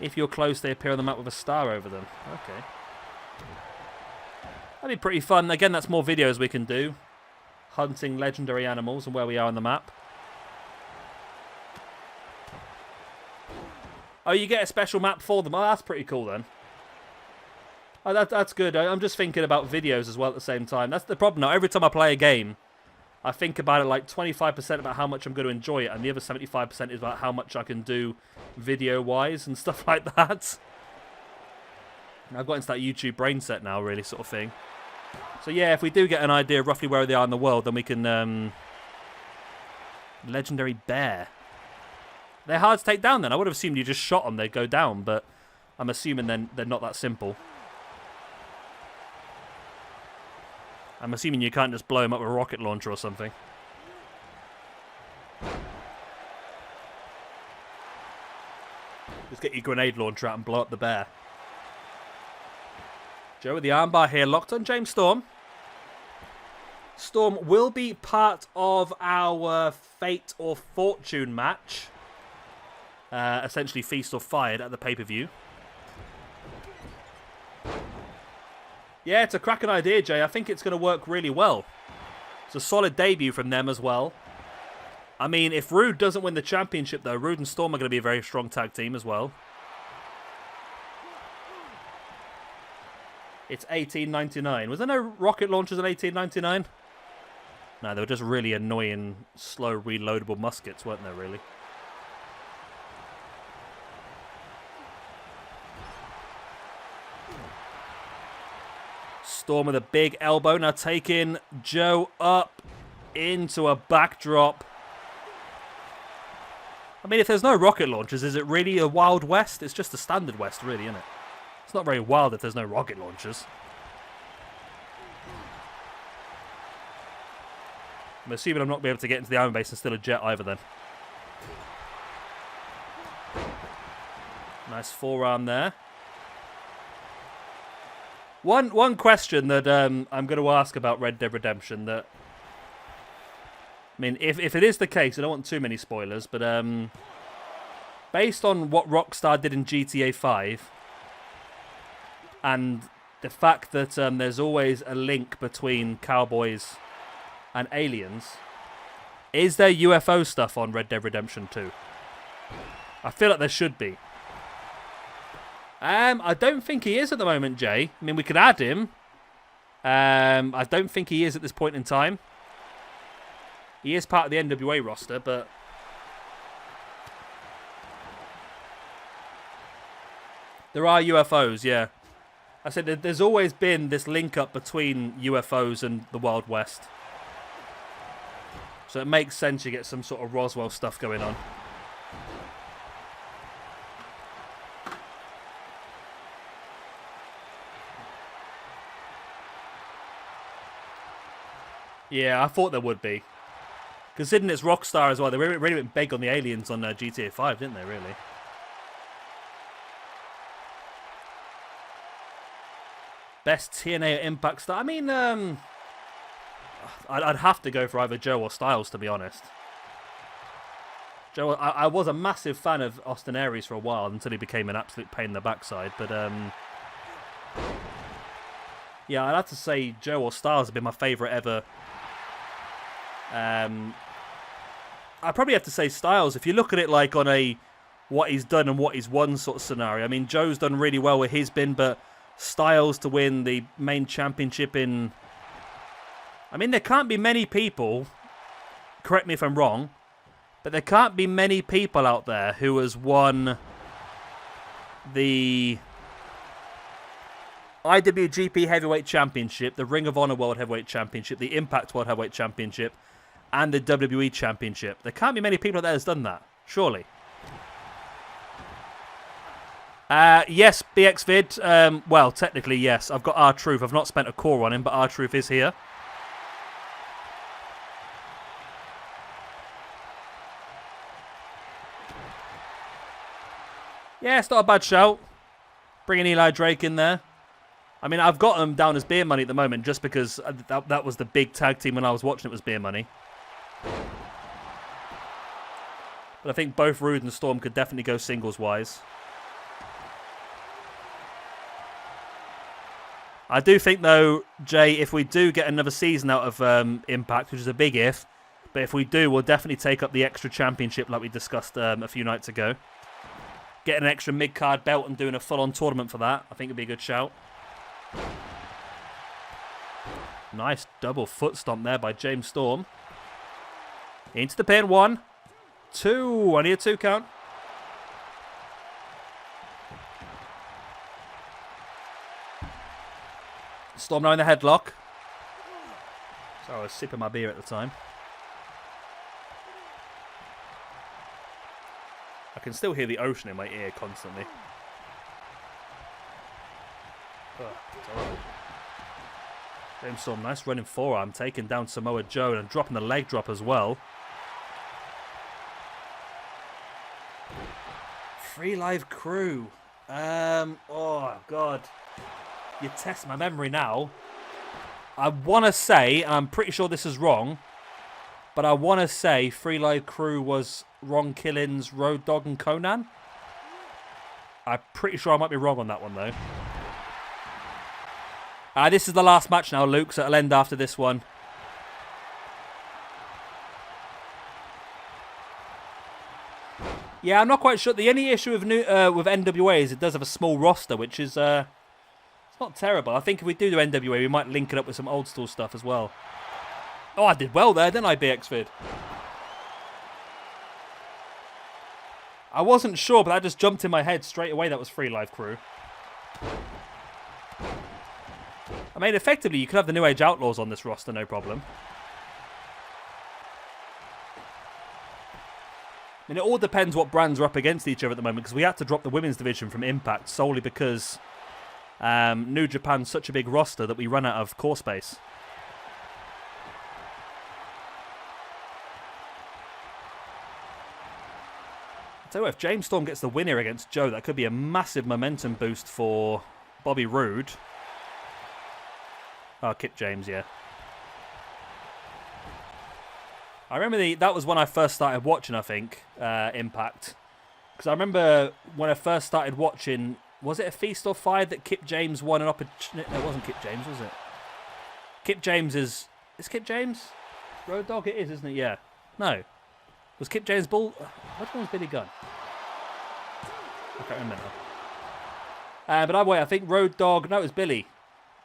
If you're close, they appear on the map with a star over them. Okay. That'd be pretty fun. Again, that's more videos we can do. Hunting legendary animals and where we are on the map. Oh, you get a special map for them. Oh, that's pretty cool then. Oh, that's good. I'm just thinking about videos as well at the same time. That's the problem now. Every time I play a game, I think about it like 25% about how much I'm going to enjoy it, and the other 75% is about how much I can do video-wise and stuff like that. I've got into that YouTube brain set now, really, sort of thing. So yeah, if we do get an idea of roughly where they are in the world, then we can... Legendary Bear. They're hard to take down then. I would have assumed you just shot them, they'd go down, but I'm assuming then they're not that simple. I'm assuming you can't just blow him up with a rocket launcher or something. Just get your grenade launcher out and blow up the bear. Joe with the armbar here, locked on James Storm. Storm will be part of our Fate or Fortune match. Essentially Feast or Fired at the pay-per-view. Yeah, it's a cracking idea, Jay. I think it's going to work really well. It's a solid debut from them as well. I mean, if Roode doesn't win the championship, though, Roode and Storm are going to be a very strong tag team as well. It's $18.99. Was there no rocket launchers at $18.99? No, they were just really annoying, slow, reloadable muskets, weren't they, really? Storm with a big elbow. Now taking Joe up into a backdrop. I mean, if there's no rocket launchers, is it really a Wild West? It's just a standard West, really, isn't it? It's not very wild if there's no rocket launchers. I'm assuming I'm not going to be able to get into the Iron Base and steal a jet either then. Nice forearm there. One question that I'm going to ask about Red Dead Redemption that... I mean, if it is the case, I don't want too many spoilers, but based on what Rockstar did in GTA 5, and the fact that there's always a link between cowboys and aliens, is there UFO stuff on Red Dead Redemption 2? I feel like there should be. I don't think he is at the moment, Jay. I mean, we could add him. I don't think he is at this point in time. He is part of the NWA roster, but... there are UFOs, yeah. I said there's always been this link-up between UFOs and the Wild West. So it makes sense you get some sort of Roswell stuff going on. Yeah, I thought there would be. Considering it's Rockstar as well, they really went big on the aliens on GTA 5, didn't they, really? Best TNA or Impact star? I mean, I'd have to go for either Joe or Styles, to be honest. Joe, I was a massive fan of Austin Aries for a while until he became an absolute pain in the backside, but yeah, I'd have to say Joe or Styles have been my favourite ever. I'd probably have to say Styles. If you look at it like on a what he's done and what he's won sort of scenario, I mean, Joe's done really well with his bin, but Styles to win the main championship in... I mean, there can't be many people, correct me if I'm wrong, but there can't be many people out there who has won the IWGP Heavyweight Championship, the Ring of Honor World Heavyweight Championship, the Impact World Heavyweight Championship, and the WWE Championship. There can't be many people out there that's done that, surely. Yes, BXVid. Well, technically, yes. I've got R-Truth. I've not spent a core on him, but R-Truth is here. Yeah, it's not a bad shout. Bringing Eli Drake in there. I mean, I've got him down as Beer Money at the moment just because that was the big tag team when I was watching it was Beer Money. But I think both Rude and Storm could definitely go singles-wise. I do think, though, Jay, if we do get another season out of Impact, which is a big if, but if we do, we'll definitely take up the extra championship like we discussed a few nights ago. Getting an extra mid-card belt and doing a full-on tournament for that, I think would be a good shout. Nice double foot stomp there by James Storm. Into the pin. 1, 2. I need a 2 count. Storm now in the headlock. Sorry, I was sipping my beer at the time. I can still hear the ocean in my ear constantly. Oh, James Storm, nice running forearm, taking down Samoa Joe and dropping the leg drop as well. Free Live Crew. Oh, God. You test my memory now. I want to say, I'm pretty sure this is wrong, but I want to say Free Live Crew was Ron Killings, Road Dogg and Conan. I'm pretty sure I might be wrong on that one, though. This is the last match now, Luke, so it'll end after this one. Yeah, I'm not quite sure. The only issue with NWA is it does have a small roster, which is it's not terrible. I think if we do NWA, we might link it up with some old school stuff as well. Oh, I did well there, didn't I, BXVid? I wasn't sure, but that just jumped in my head straight away. That was Free Live Crew. I mean, effectively, you could have the New Age Outlaws on this roster, no problem. I mean, it all depends what brands are up against each other at the moment, because we had to drop the women's division from Impact solely because New Japan's such a big roster that we run out of core space. So if James Storm gets the win here against Joe, that could be a massive momentum boost for Bobby Roode. Oh, Kip James, yeah. I remember that was when I first started watching, I think, Impact. Because I remember when I first started watching, was it a Feast or Fight that Kip James won an opportunity? No, it wasn't Kip James, was it? Kip James is Kip James? Road Dogg it is, isn't it? Yeah. No. Was Kip James Bull? Which one was Billy Gunn? I can't remember now. But I think Road Dogg, no, it was Billy.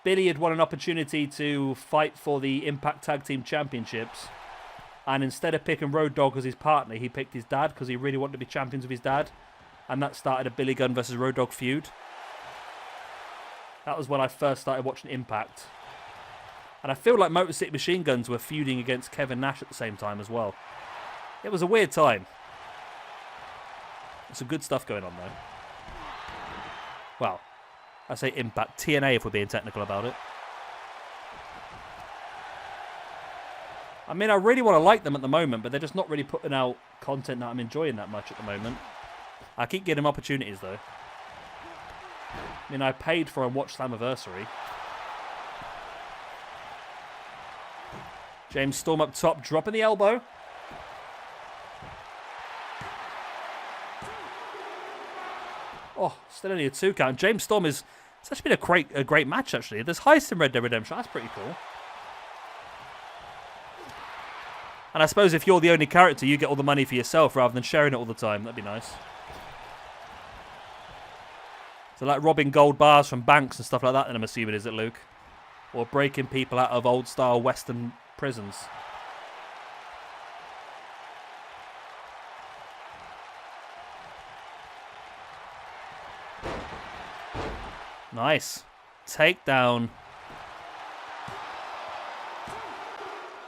Billy had won an opportunity to fight for the Impact Tag Team Championships. And instead of picking Road Dogg as his partner, he picked his dad because he really wanted to be champions with his dad. And that started a Billy Gunn versus Road Dogg feud. That was when I first started watching Impact. And I feel like Motor City Machine Guns were feuding against Kevin Nash at the same time as well. It was a weird time. Some good stuff going on, though. Well, I say Impact. TNA if we're being technical about it. I mean, I really want to like them at the moment, but they're just not really putting out content that I'm enjoying that much at the moment. I keep getting opportunities, though. I mean, I paid for a Watch Slammiversary. James Storm up top, dropping the elbow. Oh, still only a 2 count. James Storm it's actually been a great match, actually. There's Heist in Red Dead Redemption. That's pretty cool. And I suppose if you're the only character, you get all the money for yourself rather than sharing it all the time. That'd be nice. So like robbing gold bars from banks and stuff like that, then I'm assuming, is it, Luke? Or breaking people out of old-style Western prisons. Nice. Takedown.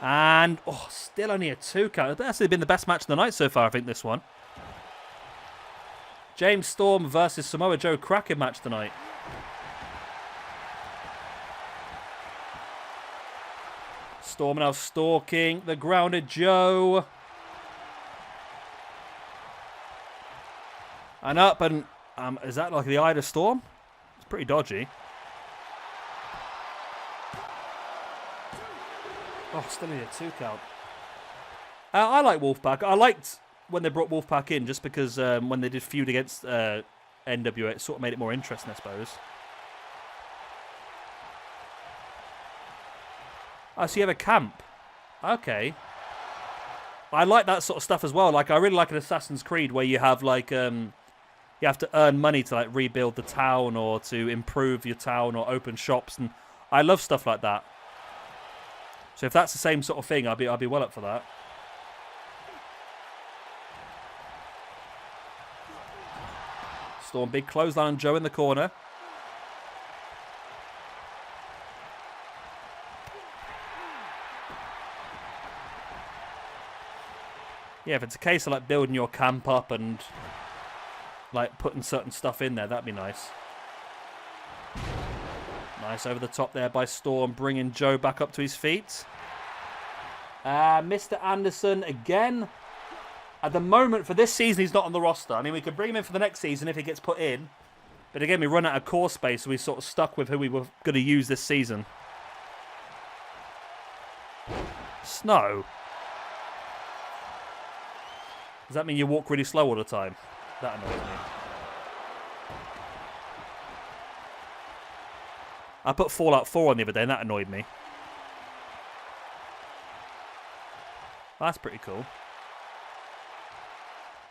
And, oh, still only a 2 count. That's been the best match of the night so far, I think, this one. James Storm versus Samoa Joe, cracking match tonight. Storm now stalking the grounded Joe. And up, and is that like the eye of the storm? It's pretty dodgy. Oh, still need a 2 count. I like Wolfpack. I liked when they brought Wolfpack in, just because when they did feud against NWA, it sort of made it more interesting, I suppose. Oh, so you have a camp. Okay. I like that sort of stuff as well. Like, I really like an Assassin's Creed where you have, like, you have to earn money to, like, rebuild the town or to improve your town or open shops. And I love stuff like that. So if that's the same sort of thing, I'll be well up for that. Storm, big clothesline on Joe in the corner. Yeah, if it's a case of like building your camp up and like putting certain stuff in there, that'd be nice. Nice over the top there by Storm, bringing Joe back up to his feet. Mr. Anderson again. At the moment, for this season, he's not on the roster. I mean, we could bring him in for the next season if he gets put in. But again, we run out of core space, so we sort of stuck with who we were going to use this season. Snow. Does that mean you walk really slow all the time? That annoys me. I put Fallout 4 on the other day and that annoyed me. That's pretty cool.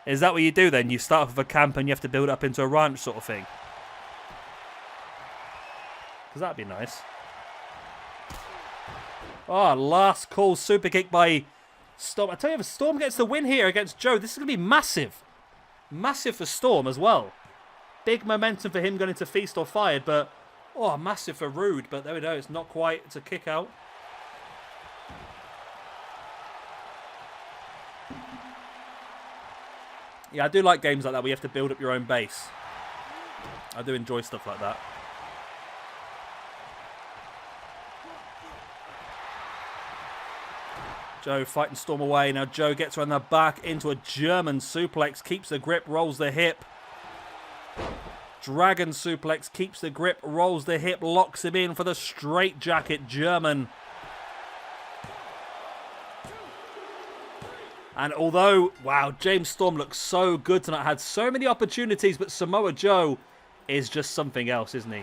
Is that what you do then? You start off with a camp and you have to build up into a ranch sort of thing? Because that'd be nice. Oh, last call super kick by Storm. I tell you, if Storm gets the win here against Joe, this is going to be massive. Massive for Storm as well. Big momentum for him going into Feast or Fired, but oh, massive for Rude. But there we go, it's not quite. It's a kick out. Yeah, I do like games like that where you have to build up your own base. I do enjoy stuff like that. Joe fighting Storm away. Now Joe gets around the back into a German suplex. Keeps the grip, rolls the hip. Dragon suplex, keeps the grip, rolls the hip, locks him in for the straight jacket German. And although, wow, James Storm looks so good tonight. Had so many opportunities, but Samoa Joe is just something else, isn't he?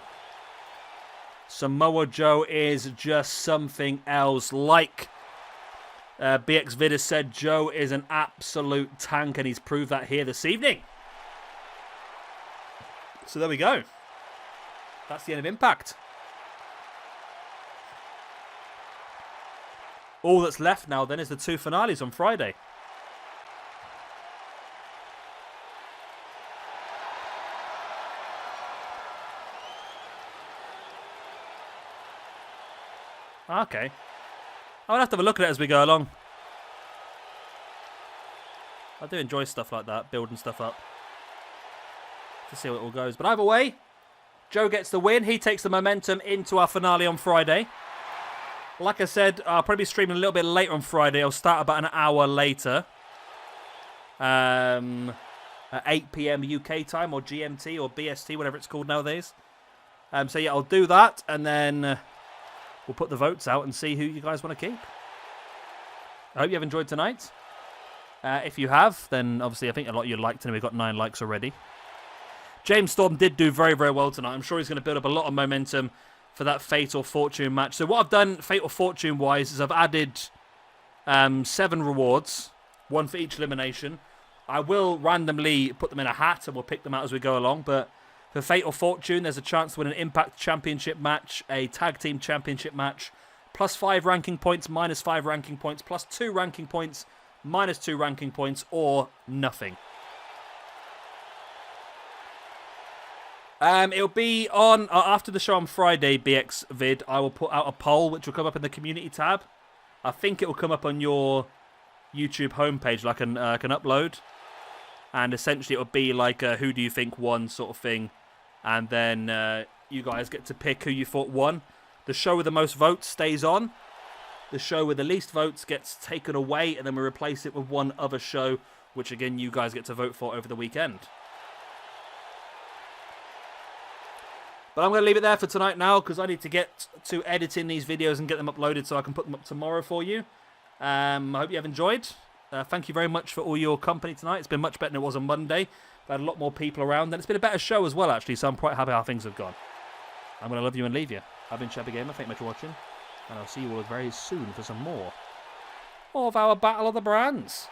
Samoa Joe is just something else. Like BX Vid has said, Joe is an absolute tank, and he's proved that here this evening. So there we go. That's the end of Impact. All that's left now then is the 2 finales on Friday. Okay. I'll have to have a look at it as we go along. I do enjoy stuff like that, building stuff up. To see how it all goes. But either way, Joe gets the win. He takes the momentum into our finale on Friday. Like I said, I'll probably be streaming a little bit later on Friday. I'll start about an hour later. At 8 PM UK time, or GMT, or BST, whatever it's called nowadays. So yeah, I'll do that, and then we'll put the votes out and see who you guys want to keep. I hope you have enjoyed tonight. If you have, then obviously I think a lot of you liked, and we've got 9 likes already. James Storm did do very, very well tonight. I'm sure he's going to build up a lot of momentum for that Fatal Fortune match. So what I've done Fatal Fortune-wise is I've added 7 rewards, 1 for each elimination. I will randomly put them in a hat and we'll pick them out as we go along. But for Fatal Fortune, there's a chance to win an Impact Championship match, a Tag Team Championship match, +5 ranking points, -5 ranking points, +2 ranking points, -2 ranking points, or nothing. It'll be on after the show on Friday, BX Vid. I will put out a poll which will come up in the community tab. I think it will come up on your YouTube homepage like an upload. and essentially it would be like a who do you think won sort of thing, and then you guys get to pick who you thought won. The show with the most votes stays on. The show with the least votes gets taken away, and then we replace it with one other show, which again you guys get to vote for over the weekend. But I'm going to leave it there for tonight now, because I need to get to editing these videos and get them uploaded so I can put them up tomorrow for you. I hope you have enjoyed. Thank you very much for all your company tonight. It's been much better than it was on Monday. We've had a lot more people around, and it's been a better show as well, actually, so I'm quite happy how things have gone. I'm going to love you and leave you. I've been Shabby Gamer. Thank you much for watching, and I'll see you all very soon for some more of our Battle of the Brands.